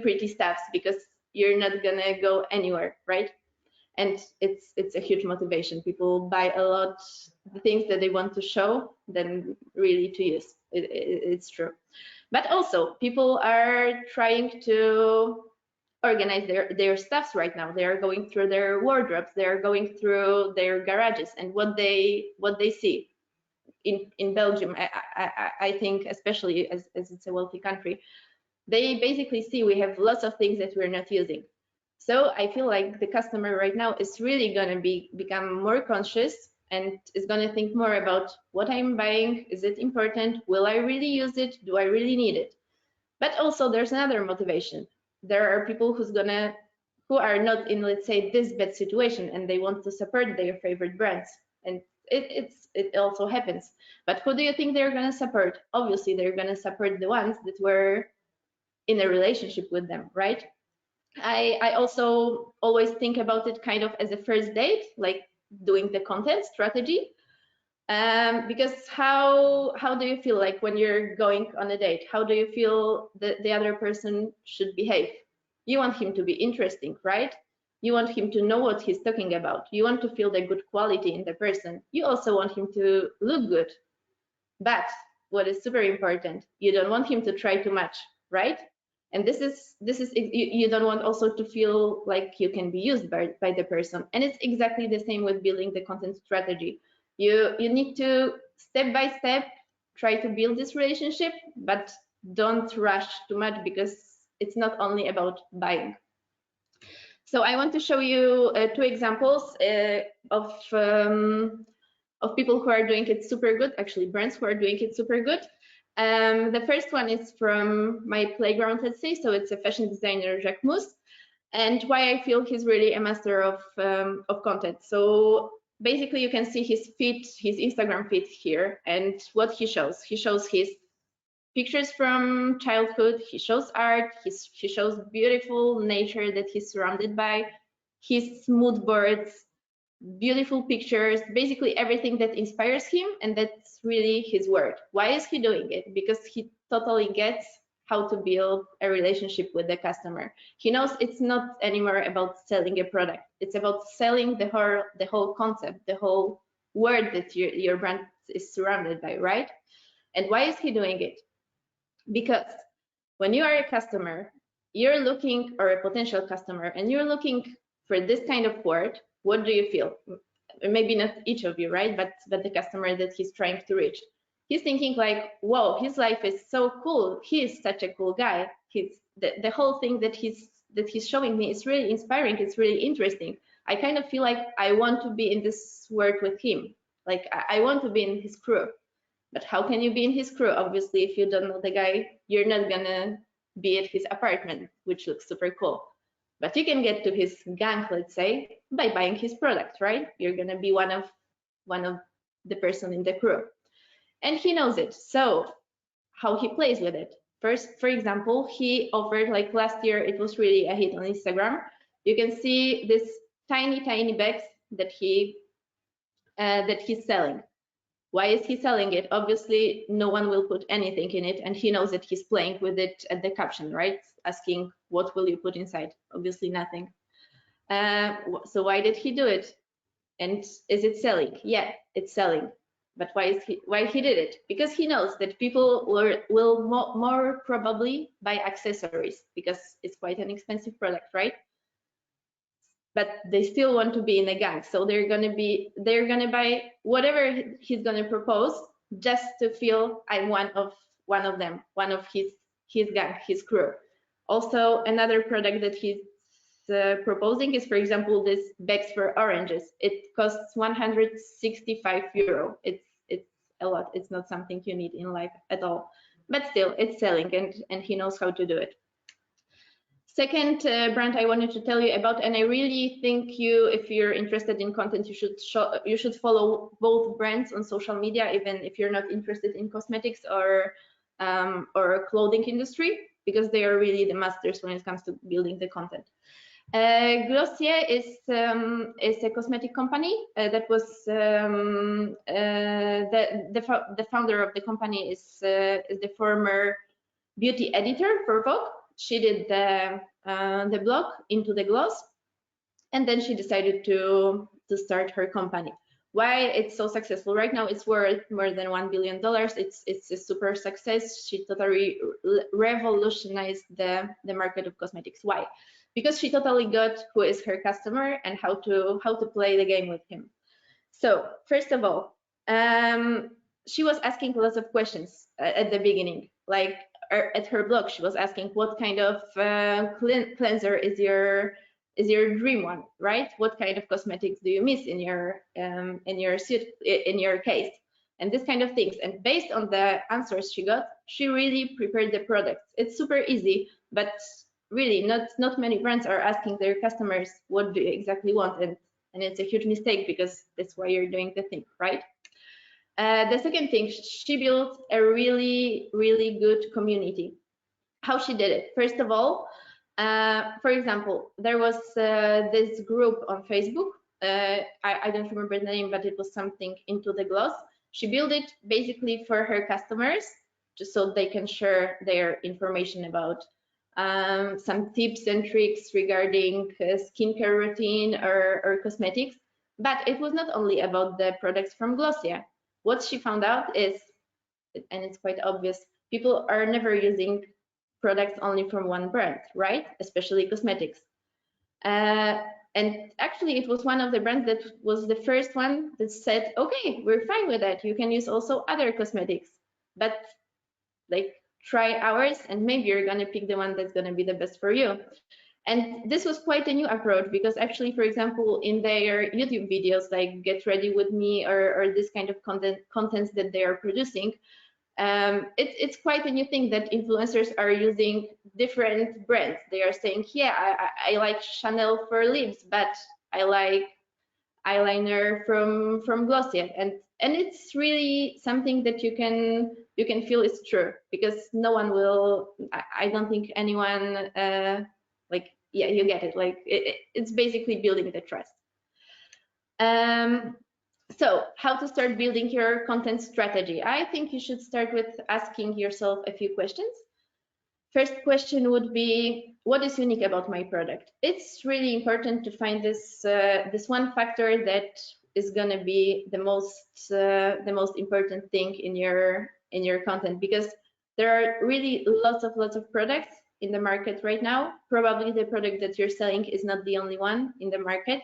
pretty stuffs, because you're not gonna go anywhere, right? And it's a huge motivation. People buy a lot the things that they want to show than really to use. It's true. But also people are trying to organize their stuffs right now. They are going through their wardrobes, they are going through their garages, and what they see in Belgium, I think, especially as it's a wealthy country, they basically see we have lots of things that we're not using. So I feel like the customer right now is really going to become more conscious and is going to think more about what I'm buying. Is it important? Will I really use it? Do I really need it? But also there's another motivation. There are people who are not in, let's say, this bad situation, and they want to support their favorite brands. And it also happens. But who do you think they're going to support? Obviously, they're going to support the ones that were in a relationship with them, right? I also always think about it kind of as a first date, like doing the content strategy. Because how do you feel like when you're going on a date? How do you feel that the other person should behave? You want him to be interesting, right? You want him to know what he's talking about. You want to feel the good quality in the person. You also want him to look good. But what is super important, you don't want him to try too much, right? And this is you don't want also to feel like you can be used by the person. And it's exactly the same with building the content strategy. You need to step by step try to build this relationship, but don't rush too much, because it's not only about buying. So I want to show you 2 examples of people who are doing it super good, actually brands who are doing it super good. The first one is from my playground, let's say. So it's a fashion designer, Jacques Mousse, and why I feel he's really a master of content. So basically, you can see his feed, his Instagram feed here, and what he shows. He shows his pictures from childhood. He shows art. He shows beautiful nature that he's surrounded by. His mood boards, beautiful pictures, basically everything that inspires him, and that's really his word. Why is he doing it? Because he totally gets how to build a relationship with the customer. He knows it's not anymore about selling a product. It's about selling the whole concept, the whole word that your brand is surrounded by, right? And why is he doing it? Because when you are a customer, you're looking, or a potential customer, and you're looking for this kind of word, what do you feel? Maybe not each of you, right? But the customer that he's trying to reach. he's thinking like, whoa, his life is so cool. He is such a cool guy. He's the whole thing that he's showing me is really inspiring. It's really interesting. I kind of feel like I want to be in this world with him. Like I want to be in his crew. But how can you be in his crew? Obviously, if you don't know the guy, you're not gonna be at his apartment, which looks super cool. But you can get to his gang, let's say, by buying his product, right? You're gonna be one of the person in the crew. And he knows it. So how he plays with it. First, for example, he offered, like last year, it was really a hit on Instagram. You can see this tiny bags that he's selling. Why is he selling it? Obviously, no one will put anything in it, and he knows that he's playing with it at the caption, right? Asking, what will you put inside? Obviously, nothing. So why did he do it? And is it selling? Yeah, it's selling. But why he did it? Because he knows that people will more probably buy accessories, because it's quite an expensive product, right? But they still want to be in a gang, so they're gonna buy whatever he's gonna propose, just to feel I'm one of them, one of his gang, his crew. Also, another product that he's proposing is, for example, this bags for oranges. It costs 165 euro. It's a lot. It's not something you need in life at all, but still it's selling, and he knows how to do it. Second brand I wanted to tell you about, and I really think if you're interested in content, you should follow both brands on social media, even if you're not interested in cosmetics or clothing industry, because they are really the masters when it comes to building the content. Glossier is a cosmetic company that was the founder of the company is the former beauty editor for Vogue. She did the blog Into the Gloss, and then she decided to start her company. Why it's so successful right now? It's worth more than $1 billion. It's a super success. She totally revolutionized the market of cosmetics. Why? Because she totally got who is her customer and how to play the game with him. So first of all, she was asking lots of questions at the beginning. Like at her blog, she was asking what kind of cleanser is your dream one, right? What kind of cosmetics do you miss in your suit, in your case, and this kind of things. And based on the answers she got, she really prepared the products. It's super easy, but really not many brands are asking their customers what do you exactly want, and it's a huge mistake, because that's why you're doing the thing, right? The second thing, she built a really good community. How she did it? First of all, for example, there was this group on Facebook. I don't remember the name, but it was something Into the Gloss. She built it basically for her customers, just so they can share their information about some tips and tricks regarding skincare routine or cosmetics. But it was not only about the products from Glossier. What she found out is, and it's quite obvious, people are never using products only from one brand, right? Especially cosmetics. And actually, it was one of the brands that was the first one that said, okay, we're fine with that. You can use also other cosmetics, but like try ours, and maybe you're gonna pick the one that's gonna be the best for you. And this was quite a new approach, because actually, for example, in their YouTube videos, like Get Ready With Me or this kind of contents that they are producing, it's quite a new thing that influencers are using different brands. They are saying, yeah, I like Chanel for lips, but I like eyeliner from Glossier, and it's really something that you can feel is true, because no one will. I don't think anyone like, yeah, you get it. Like it's basically building the trust. So how to start building your content strategy? I think you should start with asking yourself a few questions. First question would be, what is unique about my product? It's really important to find this one factor that is going to be the most important thing in your content, because there are really lots of products in the market right now. Probably the product that you're selling is not the only one in the market.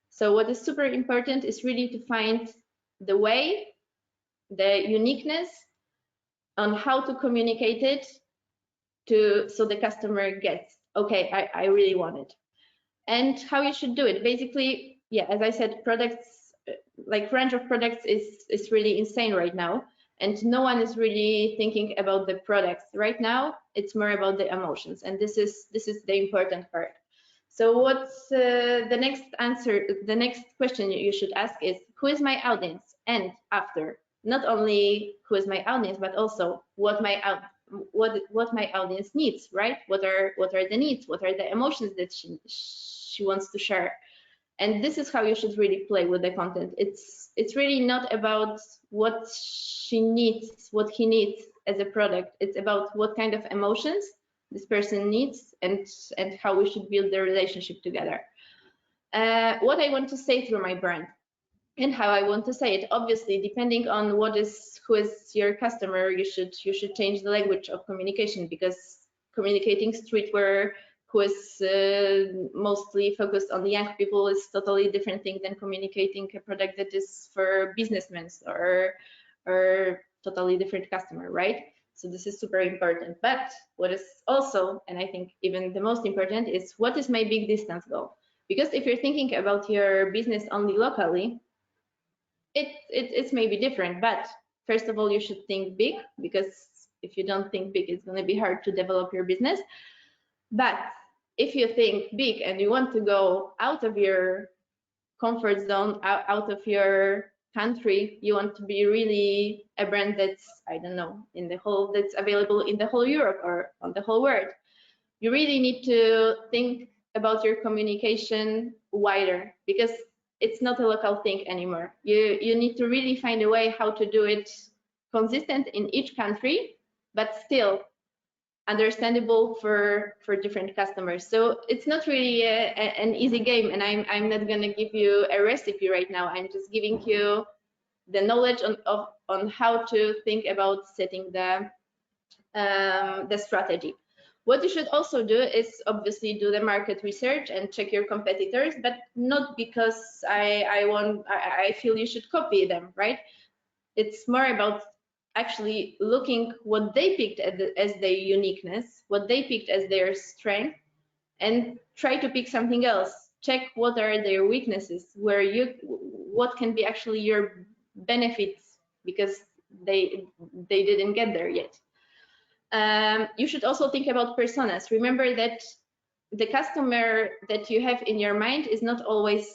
So what is super important is really to find the way, the uniqueness, on how to communicate it so the customer gets, okay, I really want it. And how you should do it. Basically, yeah, as I said, products, like range of products is really insane right now. And no one is really thinking about the products right now. It's more about the emotions, and this is the important part. So what's the next answer? The next question you should ask is, who is my audience? And after, not only who is my audience, but also what my audience needs, right? What are the needs? What are the emotions that she wants to share? And this is how you should really play with the content. It's really not about what she needs, what he needs as a product. It's about what kind of emotions this person needs and how we should build the relationship together. What I want to say through my brand and how I want to say it, obviously, depending on who is your customer, you should change the language of communication, because communicating streetwear who is mostly focused on the young people is totally different thing than communicating a product that is for businessmen or totally different customer, right? So this is super important. But what is also, and I think even the most important, is what is my big distance goal? Because if you're thinking about your business only locally, it's maybe different. But first of all, you should think big, because if you don't think big, it's going to be hard to develop your business. But if you think big and you want to go out of your comfort zone, out of your country, you want to be really a brand that's, I don't know, that's available in the whole Europe or on the whole world, you really need to think about your communication wider, because it's not a local thing anymore. You need to really find a way how to do it consistent in each country, but still understandable for different customers. So it's not really an easy game, and I'm not going to give you a recipe right now. I'm just giving you the knowledge on how to think about setting the strategy. What you should also do is obviously do the market research and check your competitors, but not because I feel you should copy them, right? It's more about actually looking what they picked as their uniqueness, what they picked as their strength, and try to pick something else. Check what are their weaknesses, what can be actually your benefits, because they didn't get there yet. You should also think about personas. Remember that the customer that you have in your mind is not always,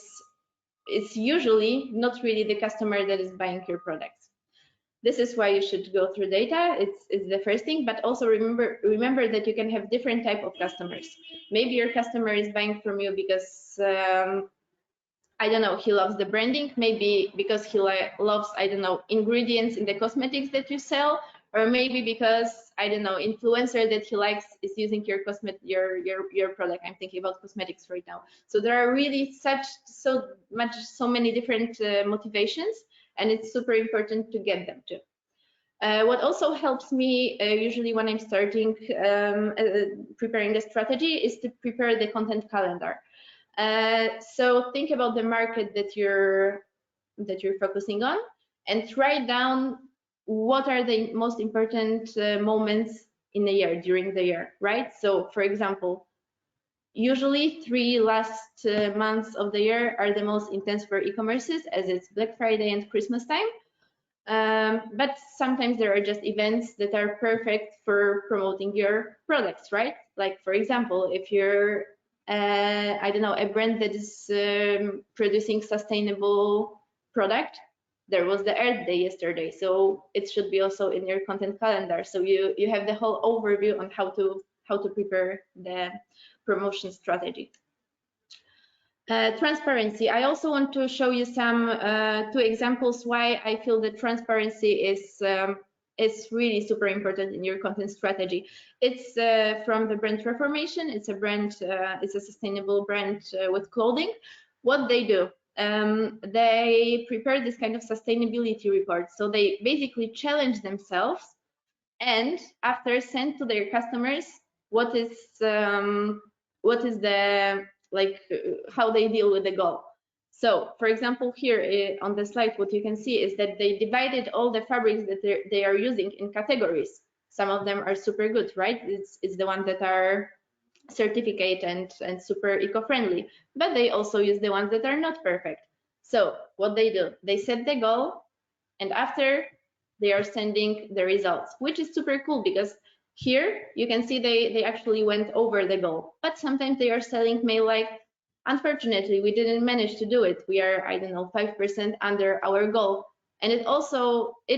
it's usually not really the customer that is buying your products. This is why you should go through data. It's the first thing, but also remember that you can have different type of customers. Maybe your customer is buying from you because I don't know, he loves the branding. Maybe because he loves, I don't know, ingredients in the cosmetics that you sell, or maybe because, I don't know, influencer that he likes is using your product. I'm thinking about cosmetics right now. So there are really so many different motivations, and it's super important to get them too. What also helps me usually when I'm starting preparing the strategy is to prepare the content calendar. So think about the market that you're focusing on, and write down what are the most important moments in the year, during the year, right? So for example, usually 3 last months of the year are the most intense for e-commerces, as it's Black Friday and Christmas time. But sometimes there are just events that are perfect for promoting your products, right? Like, for example, if you're I don't know, a brand that is producing sustainable product, there was the Earth Day yesterday, so it should be also in your content calendar, so you have the whole overview on how to prepare the promotion strategy. Transparency. I also want to show you some 2 examples why I feel that transparency is really super important in your content strategy. It's from the brand Reformation. It's a brand, it's a sustainable brand with clothing. What they do, they prepare this kind of sustainability report. So they basically challenge themselves, and after send to their customers what is the, like, how they deal with the goal. So, for example, here on the slide, what you can see is that they divided all the fabrics that they are using in categories. Some of them are super good, right? It's the ones that are certificate and super eco-friendly, but they also use the ones that are not perfect. So what they do, they set the goal, and after they are sending the results, which is super cool because here you can see they actually went over the goal, but sometimes they are selling mail like, unfortunately, we didn't manage to do it. We are, I don't know, 5% under our goal. And it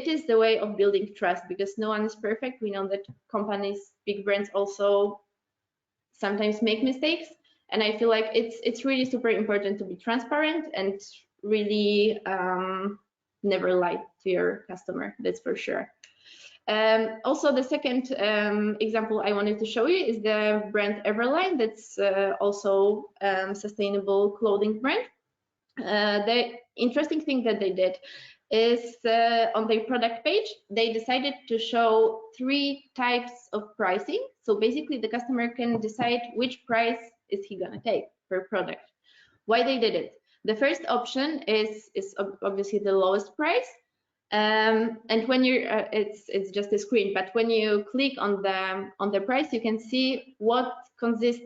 is the way of building trust because no one is perfect. We know that companies, big brands also sometimes make mistakes. And I feel like it's really super important to be transparent and really never lie to your customer, that's for sure. Also, the second example I wanted to show you is the brand Everline. That's also sustainable clothing brand. The interesting thing that they did is on their product page, they decided to show 3 types of pricing. So basically, the customer can decide which price is he gonna take per product. Why they did it? The first option is obviously the lowest price. And when you're, it's just a screen, but when you click on the price, you can see what consists,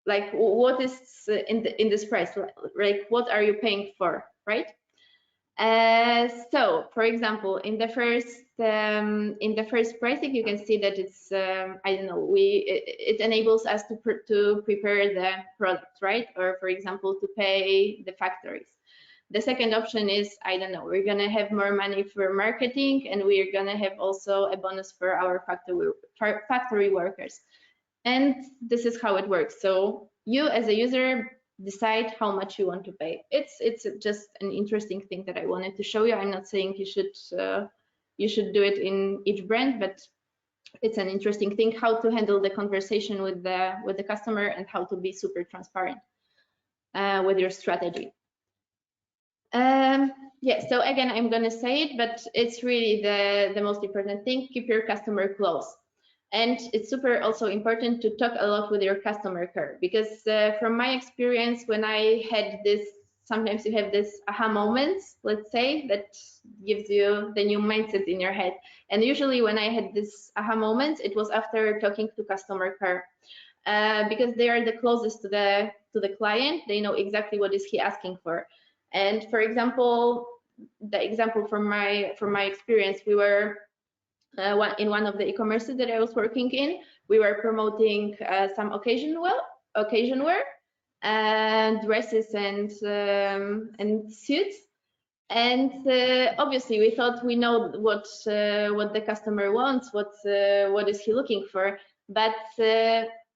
like what is in this price, like what are you paying for, right? So, for example, in the first pricing, you can see that it's I don't know, it enables us to prepare the product, right? Or for example, to pay the factories. The second option is, I don't know, we're gonna have more money for marketing, and we're gonna have also a bonus for our factory workers. And this is how it works. So you as a user decide how much you want to pay. It's just an interesting thing that I wanted to show you. I'm not saying you should do it in each brand, but it's an interesting thing how to handle the conversation with the customer and how to be super transparent with your strategy. Yeah, so again, I'm gonna say it, but it's really the most important thing. Keep your customer close. And it's super also important to talk a lot with your customer care, because from my experience, when I had this, sometimes you have this aha moments, let's say, that gives you the new mindset in your head. And usually when I had this aha moments, it was after talking to customer care, because they are the closest to the client. They know exactly what is he asking for. And for example, the example from my experience, we were in one of the e-commerces that I was working in, we were promoting some occasion wear, dresses and suits. And obviously, we thought we know what the customer wants, what is he looking for, but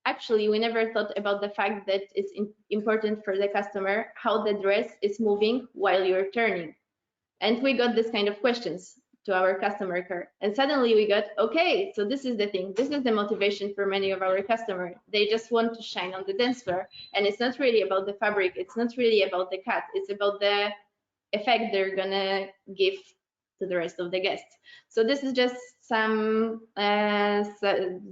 actually, we never thought about the fact that it's important for the customer how the dress is moving while you're turning. And we got this kind of questions to our customer care. And suddenly we got, okay, so this is the thing. This is the motivation for many of our customers. They just want to shine on the dance floor. And it's not really about the fabric. It's not really about the cut. It's about the effect they're gonna give to the rest of the guests. So this is just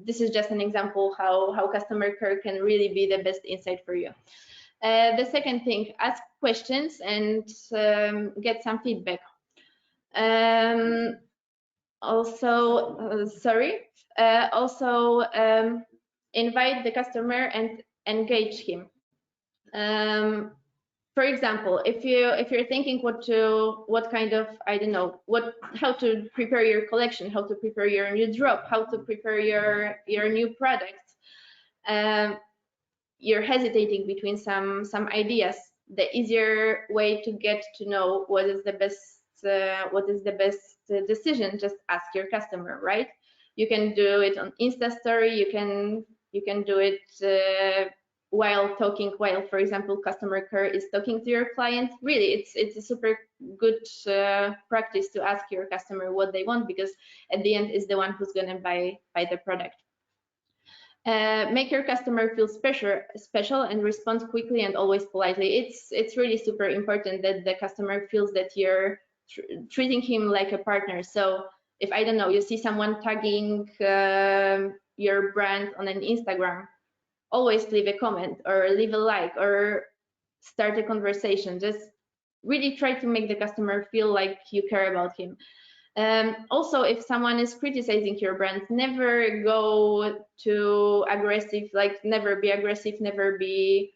this is just an example how customer care can really be the best insight for you. The second thing, ask questions and get some feedback. Invite the customer and engage him. For example, if you're thinking how to prepare your collection, how to prepare your new drop, how to prepare your new product, you're hesitating between some ideas. The easier way to get to know what is the best decision, just ask your customer, right? You can do it on Insta story. You can do it while, for example, customer care is talking to your client. Really, it's a super good practice to ask your customer what they want, because at the end is the one who's gonna buy the product. Make your customer feel special and respond quickly and always politely. It's really super important that the customer feels that you're treating him like a partner. So if, I don't know, you see someone tagging your brand on an Instagram, always leave a comment or leave a like or start a conversation. Just really try to make the customer feel like you care about him. Also, if someone is criticizing your brand, never go too aggressive, like never be aggressive, never be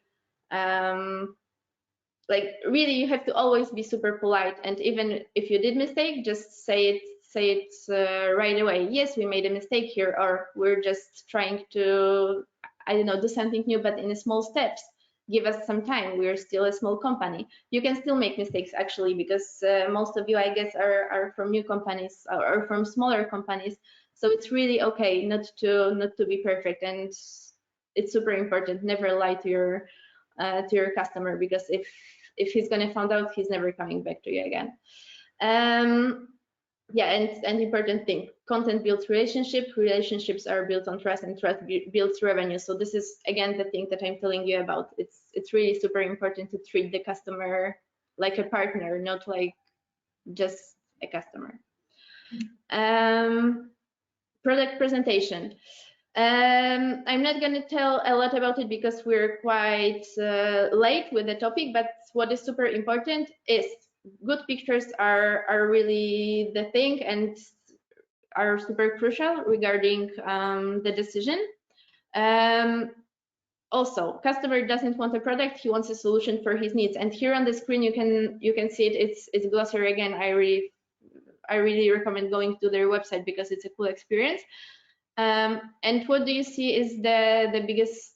like, really, you have to always be super polite. And even if you did mistake, just say it right away. Yes, we made a mistake here, or we're just trying to, I don't know, do something new, but in small steps. Give us some time. We're still a small company. You can still make mistakes, actually, because most of you, I guess, are from new companies or from smaller companies. So it's really okay not to be perfect, and it's super important. Never lie to your customer, because if he's gonna find out, he's never coming back to you again. Yeah, and important thing, content builds relationships are built on trust, and trust builds revenue. So this is again the thing that I'm telling you about. It's really super important to treat the customer like a partner, not like just a customer. Product presentation. I'm not going to tell a lot about it because we're quite late with the topic, but what is super important is good pictures are really the thing and are super crucial regarding the decision. Also, customer doesn't want a product, he wants a solution for his needs. And here on the screen you can see it. It's glossary again. I really recommend going to their website because it's a cool experience. And what do you see is the biggest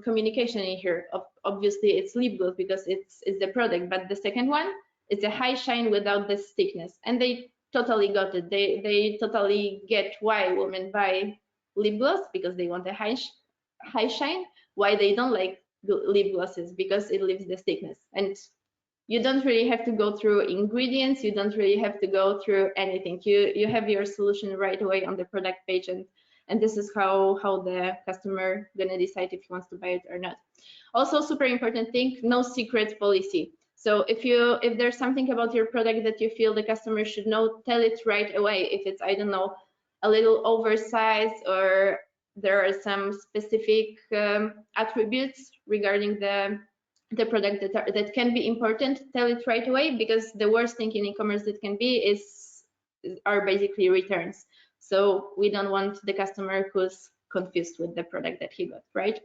communication in here? Obviously, it's lip gloss because it's the product. But the second one, it's a high shine without the thickness, and they totally got it. They totally get why women buy lip gloss, because they want a high shine. Why they don't like lip glosses, because it leaves the thickness. And you don't really have to go through ingredients. You don't really have to go through anything. You have your solution right away on the product page, and this is how the customer gonna decide if he wants to buy it or not. Also, super important thing, no secret policy. So if there's something about your product that you feel the customer should know, tell it right away. If it's, I don't know, a little oversized, or there are some specific attributes regarding the product that can be important, tell it right away, because the worst thing in e-commerce that can be are basically returns. So we don't want the customer who's confused with the product that he got, right?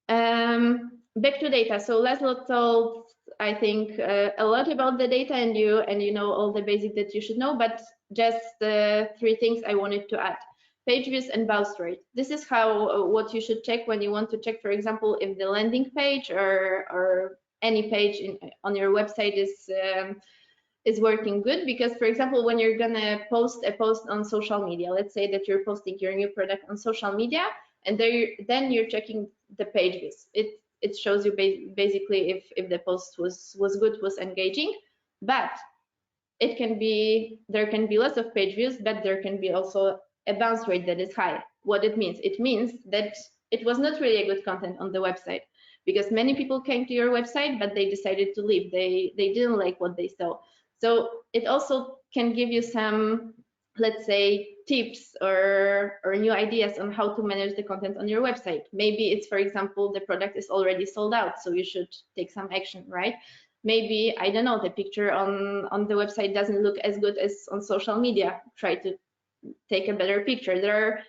Back to data. So Laszlo told, I think, a lot about the data, and you know all the basics that you should know, but just three things I wanted to add. Page views and bounce rate. This is what you should check when you want to check, for example, if the landing page or any page on your website is working good. Because, for example, when you're gonna post a post on social media, let's say that you're posting your new product on social media, and then you're checking the page views. It shows you basically if the post was good, was engaging. But there can be lots of page views, but there can be also a bounce rate that is high. What it means? It means that it was not really a good content on the website, because many people came to your website, but they decided to leave. They didn't like what they saw. So it also can give you some, let's say, tips or new ideas on how to manage the content on your website. Maybe it's, for example, the product is already sold out, so you should take some action, right? Maybe, I don't know, the picture on the website doesn't look as good as on social media. Try to take a better picture. There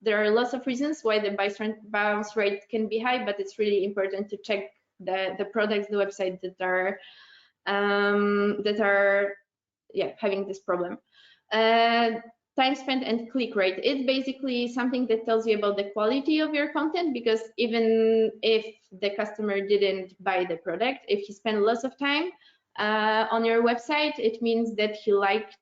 are lots of reasons why the bounce rate can be high, but it's really important to check the products, the website that are having this problem. Time spent and click rate. It's basically something that tells you about the quality of your content, because even if the customer didn't buy the product, if he spent lots of time on your website, it means that he liked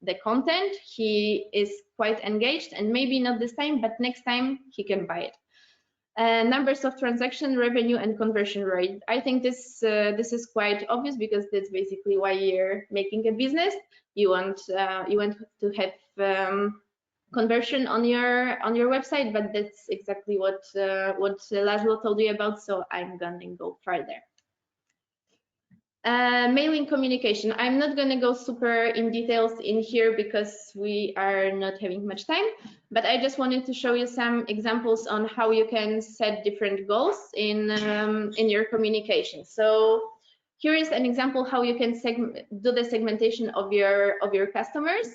the content, he is quite engaged, and maybe not this time, but next time he can buy it. Numbers of transaction, revenue, and conversion rate. I think this is quite obvious, because that's basically why you're making a business. You want to have conversion on your website, but that's exactly what Laszlo told you about. So I'm gonna go further. Mailing communication. I'm not going to go super in details in here because we are not having much time, but I just wanted to show you some examples on how you can set different goals in your communication. So Here is an example how you can do the segmentation of your customers.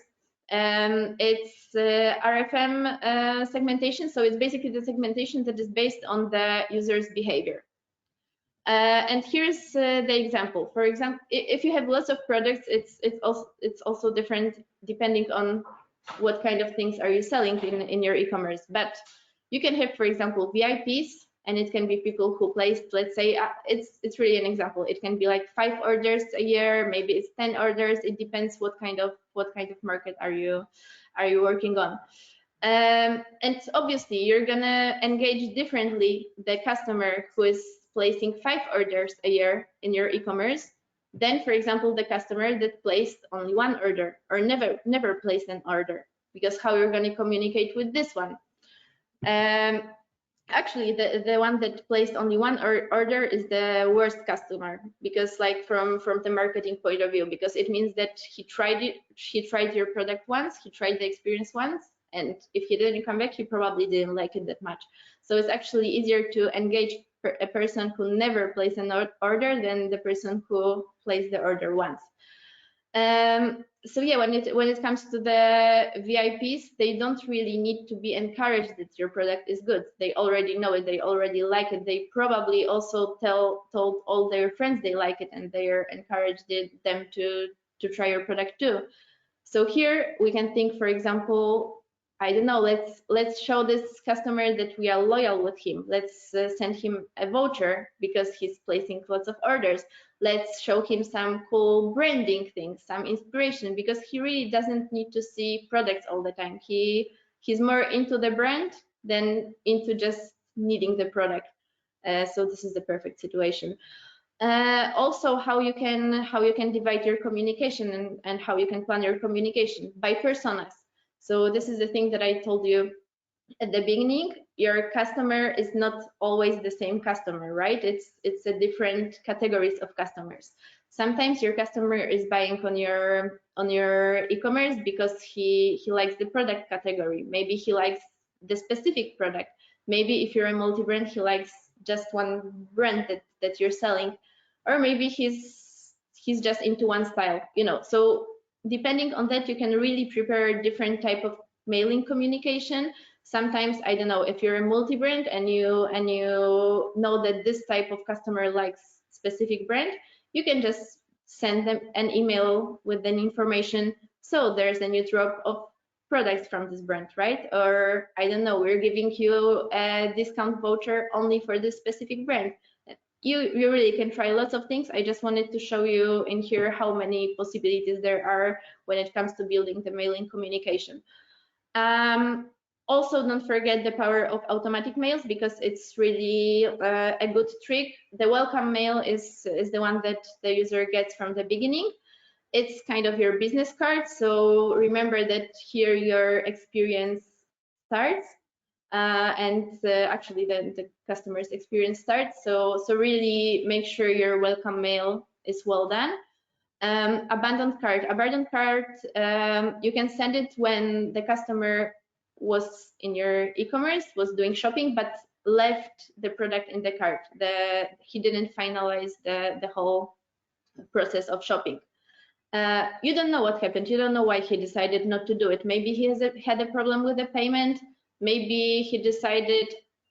It's RFM segmentation, so it's basically the segmentation that is based on the user's behavior. And here's the example. For example, if you have lots of products, it's also different depending on what kind of things are you selling in your e-commerce. But you can have, for example, VIPs, and it can be people who place, let's say, it's really an example. It can be like 5 orders a year, maybe it's 10 orders. It depends what kind of market are you working on. And obviously, you're gonna engage differently the customer who is placing 5 orders a year in your e-commerce than, for example, the customer that placed only 1 order or never placed an order, because how you're going to communicate with this one. Actually, the one that placed only 1 order is the worst customer, because like from the marketing point of view, because it means that he tried your product once, he tried the experience once, and if he didn't come back, he probably didn't like it that much. So it's actually easier to engage a person who never placed an order than the person who placed the order once. So yeah, when it comes to the VIPs, they don't really need to be encouraged that your product is good. They already know it, they already like it. They probably also told all their friends they like it, and they are encouraged them to try your product too. So here we can think, for example, I don't know, let's show this customer that we are loyal with him. Let's send him a voucher because he's placing lots of orders. Let's show him some cool branding things, some inspiration, because he really doesn't need to see products all the time. He's more into the brand than into just needing the product. So this is the perfect situation. Also, how you can divide your communication and how you can plan your communication by personas. So this is the thing that I told you at the beginning. Your customer is not always the same customer, right? It's a different categories of customers. Sometimes your customer is buying on your e-commerce because he likes the product category. Maybe he likes the specific product. Maybe if you're a multi-brand, he likes just one brand that you're selling, or maybe he's just into one style, you know. So depending on that, you can really prepare different type of mailing communication. Sometimes, I don't know, if you're a multi-brand and you know that this type of customer likes specific brand, you can just send them an email with an information. So there's a new drop of products from this brand, right? Or I don't know, we're giving you a discount voucher only for this specific brand. You really can try lots of things. I just wanted to show you in here how many possibilities there are when it comes to building the mailing communication. Also, don't forget the power of automatic mails, because it's really a good trick. The welcome mail is the one that the user gets from the beginning. It's kind of your business card. So remember that here your experience starts. Actually the customer's experience starts. So really make sure your welcome mail is well done. Abandoned cart. You can send it when the customer was in your e-commerce, was doing shopping, but left the product in the cart. He didn't finalize the whole process of shopping. You don't know what happened. You don't know why he decided not to do it. Maybe he had a problem with the payment. Maybe he decided,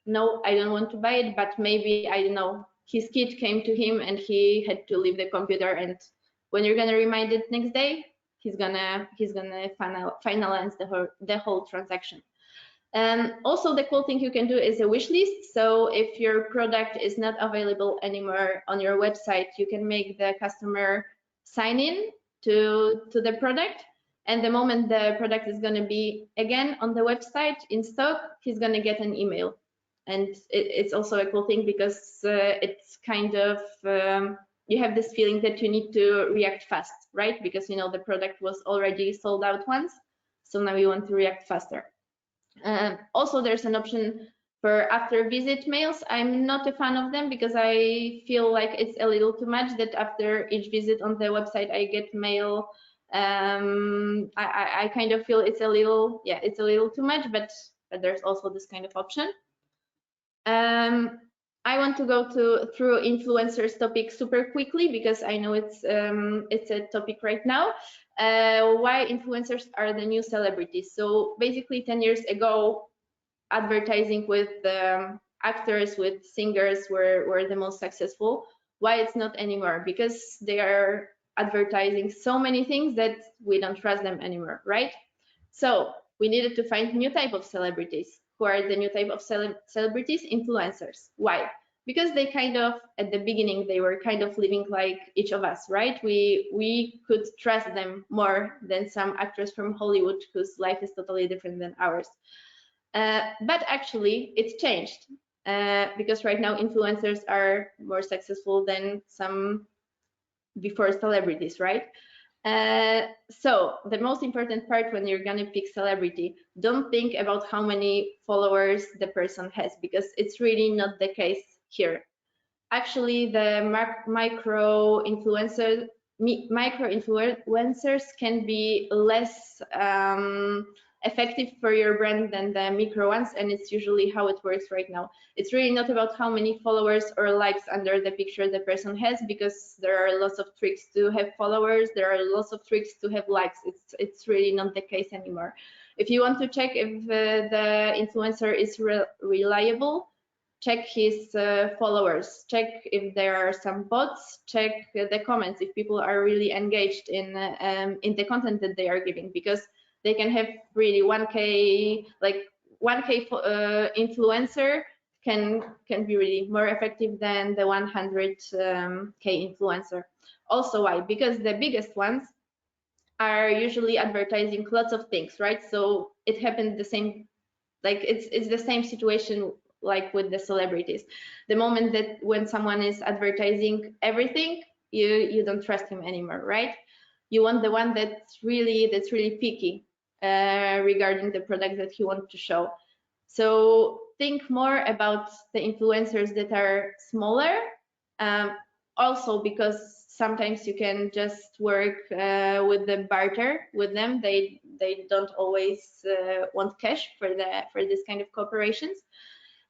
no, I don't want to buy it, but maybe, I don't know, his kid came to him and he had to leave the computer, and when you're gonna remind it next day, he's gonna finalize the whole transaction. Also, the cool thing you can do is a wish list. So if your product is not available anymore on your website, you can make the customer sign in to the product. And the moment the product is going to be again on the website in stock, he's going to get an email. And it's also a cool thing, because it's kind of, you have this feeling that you need to react fast, right? Because, you know, the product was already sold out once. So now you want to react faster. Also, there's an option for after visit mails. I'm not a fan of them, because I feel like it's a little too much that after each visit on the website I get mail. I kind of feel it's a little too much, but there's also this kind of option. I want to go through influencers topic super quickly because I know it's a topic right now. Why influencers are the new celebrities. So basically 10 years ago, advertising with actors, with singers were the most successful. Why it's not anymore? Because they are advertising so many things that we don't trust them anymore, right? So we needed to find new type of celebrities. Who are the new type of celebrities? Influencers. Why? Because they kind of, at the beginning, they were kind of living like each of us, right? We could trust them more than some actors from Hollywood whose life is totally different than ours. But actually, it's changed because right now influencers are more successful than some before celebrities, right? So the most important part when you're gonna pick celebrity, don't think about how many followers the person has, because it's really not the case here. Actually, the micro influencers can be less effective for your brand than the micro ones, and it's usually how it works right now. It's really not about how many followers or likes under the picture the person has, because there are lots of tricks to have followers, there are lots of tricks to have likes. It's really not the case anymore. If you want to check if the influencer is reliable, check his followers, check if there are some bots, check the comments, if people are really engaged in the content that they are giving, because they can have really 1K, like 1K influencer can be really more effective than the 100K influencer. Also, why? Because the biggest ones are usually advertising lots of things, right? So it happened the same, like it's the same situation like with the celebrities. The moment that when someone is advertising everything, you don't trust him anymore, right? You want the one that's really picky regarding the product that he wants to show. So think more about the influencers that are smaller, also because sometimes you can just work with the barter with them. They don't always want cash for this kind of cooperations.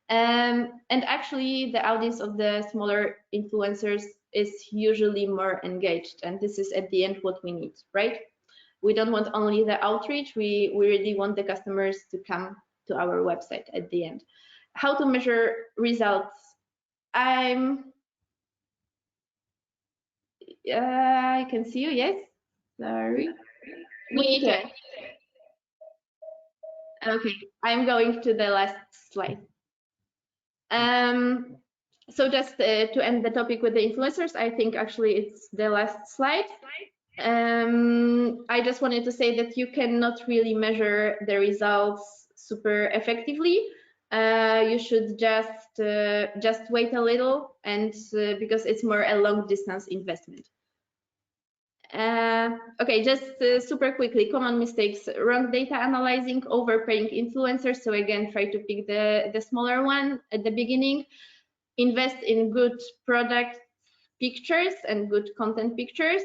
And actually the audience of the smaller influencers is usually more engaged, and this is at the end what we need, right? We don't want only the outreach, we really want the customers to come to our website at the end. How to measure results? I can see you, yes? Sorry. Me too. Okay, I'm going to the last slide. So just to end the topic with the influencers, I think actually it's the last slide. I just wanted to say that you cannot really measure the results super effectively. You should just wait a little, and because it's more a long distance investment. Okay, just super quickly, common mistakes: wrong data analyzing, overpaying influencers. So again, try to pick the smaller one at the beginning. Invest in good product pictures and good content pictures.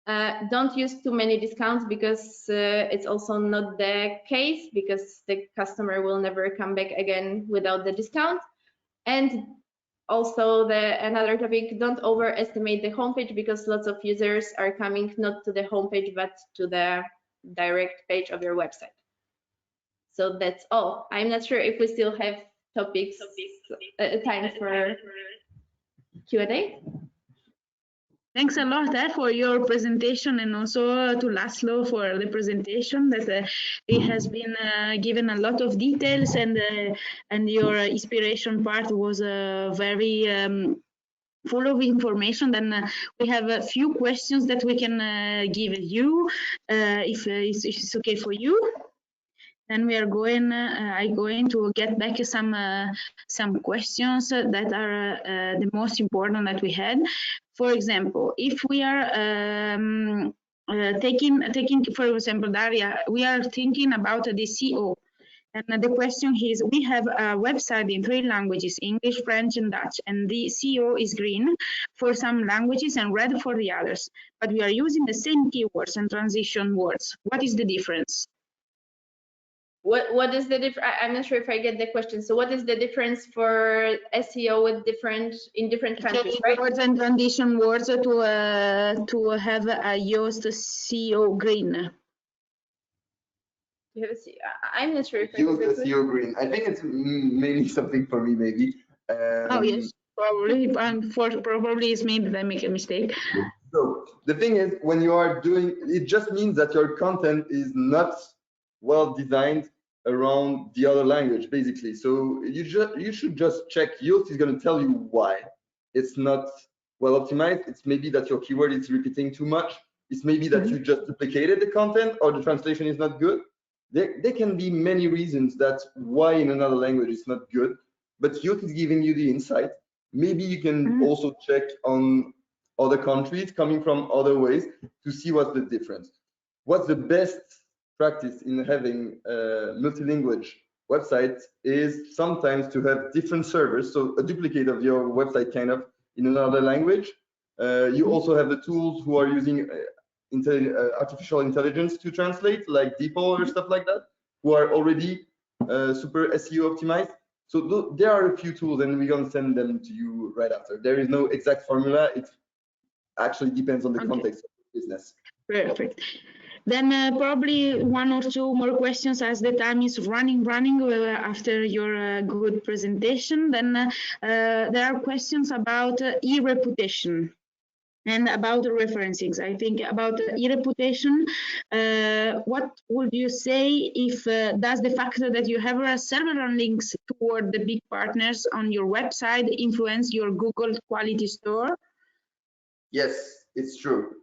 Don't use too many discounts, because it's also not the case, because the customer will never come back again without the discount. And also another topic, don't overestimate the homepage, because lots of users are coming not to the homepage but to the direct page of your website. So that's all. I'm not sure if we still have topics, time for Q&A. Thanks a lot for your presentation, and also to Laszlo for the presentation. That it has been given a lot of details, and your inspiration part was very full of information. Then we have a few questions that we can give you, if it's okay for you. Then we are going. I'm going to get back some questions that are the most important that we had. For example, if we are taking, for example, Daria, we are thinking about the SEO. And the question is, we have a website in 3 languages, English, French, and Dutch, and the SEO is green for some languages and red for the others. But we are using the same keywords and transition words. What is the difference? What is the difference? I'm not sure if I get the question. So what is the difference for SEO with in different countries, right? Words and transition words to have a Yoast SEO green. You have I'm not sure if Use the SEO green. I think it's mainly something for me, maybe. Oh yes, probably. Probably it's me that I make a mistake. So the thing is, when you are doing, it just means that your content is not well designed around the other language, basically. So you should just check. Yoast is going to tell you why it's not well optimized. It's maybe that your keyword is repeating too much. It's maybe that you just duplicated the content, or the translation is not good. There can be many reasons that why in another language it's not good, but Yoast is giving you the insight. Maybe you can also check on other countries coming from other ways to see what's the difference. What's the best practice in having a multilingual website is sometimes to have different servers, so a duplicate of your website kind of in another language. You also have the tools who are using artificial intelligence to translate, like DeepL or stuff like that, who are already super SEO optimized. So there are a few tools, and we're going to send them to you right after. There is no exact formula. It actually depends on the context of the business. Perfect. Then probably one or two more questions as the time is running after your good presentation. Then there are questions about e-reputation and about the referencing. I think about e-reputation, what would you say if does the fact that you have several links toward the big partners on your website influence your Google quality score? Yes, it's true.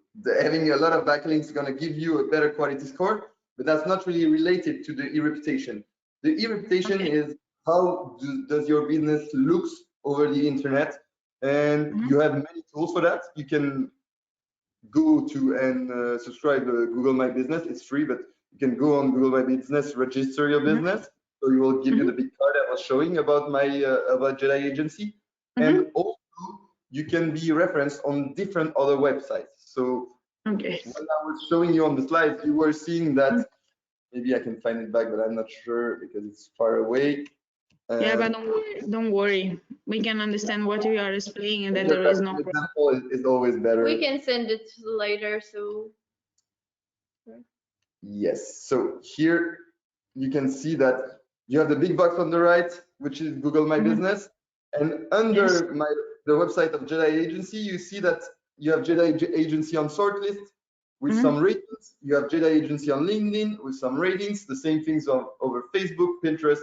Having a lot of backlinks is going to give you a better quality score, but that's not really related to the e-reputation. The e-reputation is how does your business looks over the internet, and you have many tools for that. You can go to and subscribe to Google My Business. It's free, but you can go on Google My Business, register your business. So you will give you the big card I was showing about my about Jedi Agency, and also you can be referenced on different other websites. So when I was showing you on the slides, you were seeing that. Maybe I can find it back, but I'm not sure because it's far away. Yeah, but don't worry. We can understand what you are explaining, and that there is no example is always better. We can send it later. So yes. So here you can see that you have the big box on the right, which is Google My Business, and under the website of Jedi Agency, you see that you have Jedi Agency on shortlist with some ratings. You have Jedi Agency on LinkedIn with some ratings. The same things over Facebook, Pinterest,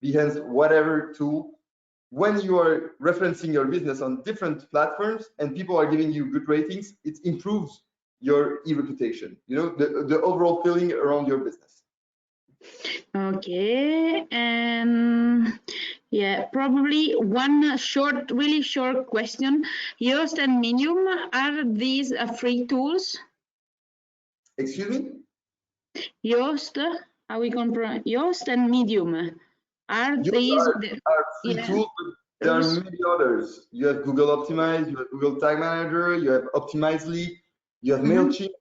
Behance, whatever tool. When you are referencing your business on different platforms and people are giving you good ratings, it improves your e-reputation, you know, the overall feeling around your business. Okay, and yeah, probably one really short question. Yoast and Medium, are these free tools? Excuse me? Yoast, are we comparing Yoast and Medium? Are these free tools, but there are many others. You have Google Optimize, you have Google Tag Manager, you have Optimizely, you have MailChimp,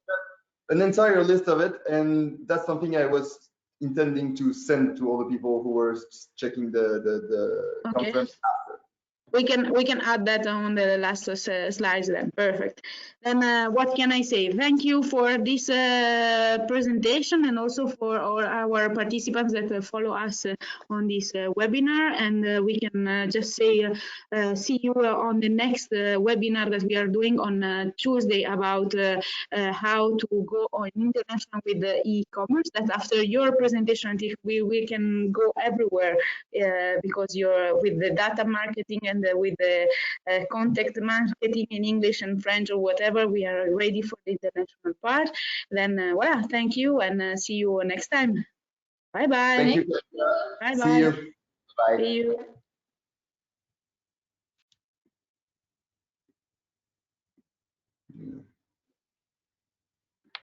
an entire list of it, and that's something I was intending to send to all the people who were checking the conference after. We can add that on the last slides then. Perfect. Then what can I say? Thank you for this presentation, and also for all our participants that follow us on this webinar. And we can just say see you on the next webinar that we are doing on Tuesday about how to go on international with the e-commerce. That after your presentation, I think we can go everywhere because you're with the data marketing and with the contact marketing in English and French or whatever, we are ready for the international part. Then, well, thank you, and see you next time. Bye bye. Thank you. Bye bye. See you. Bye. See you.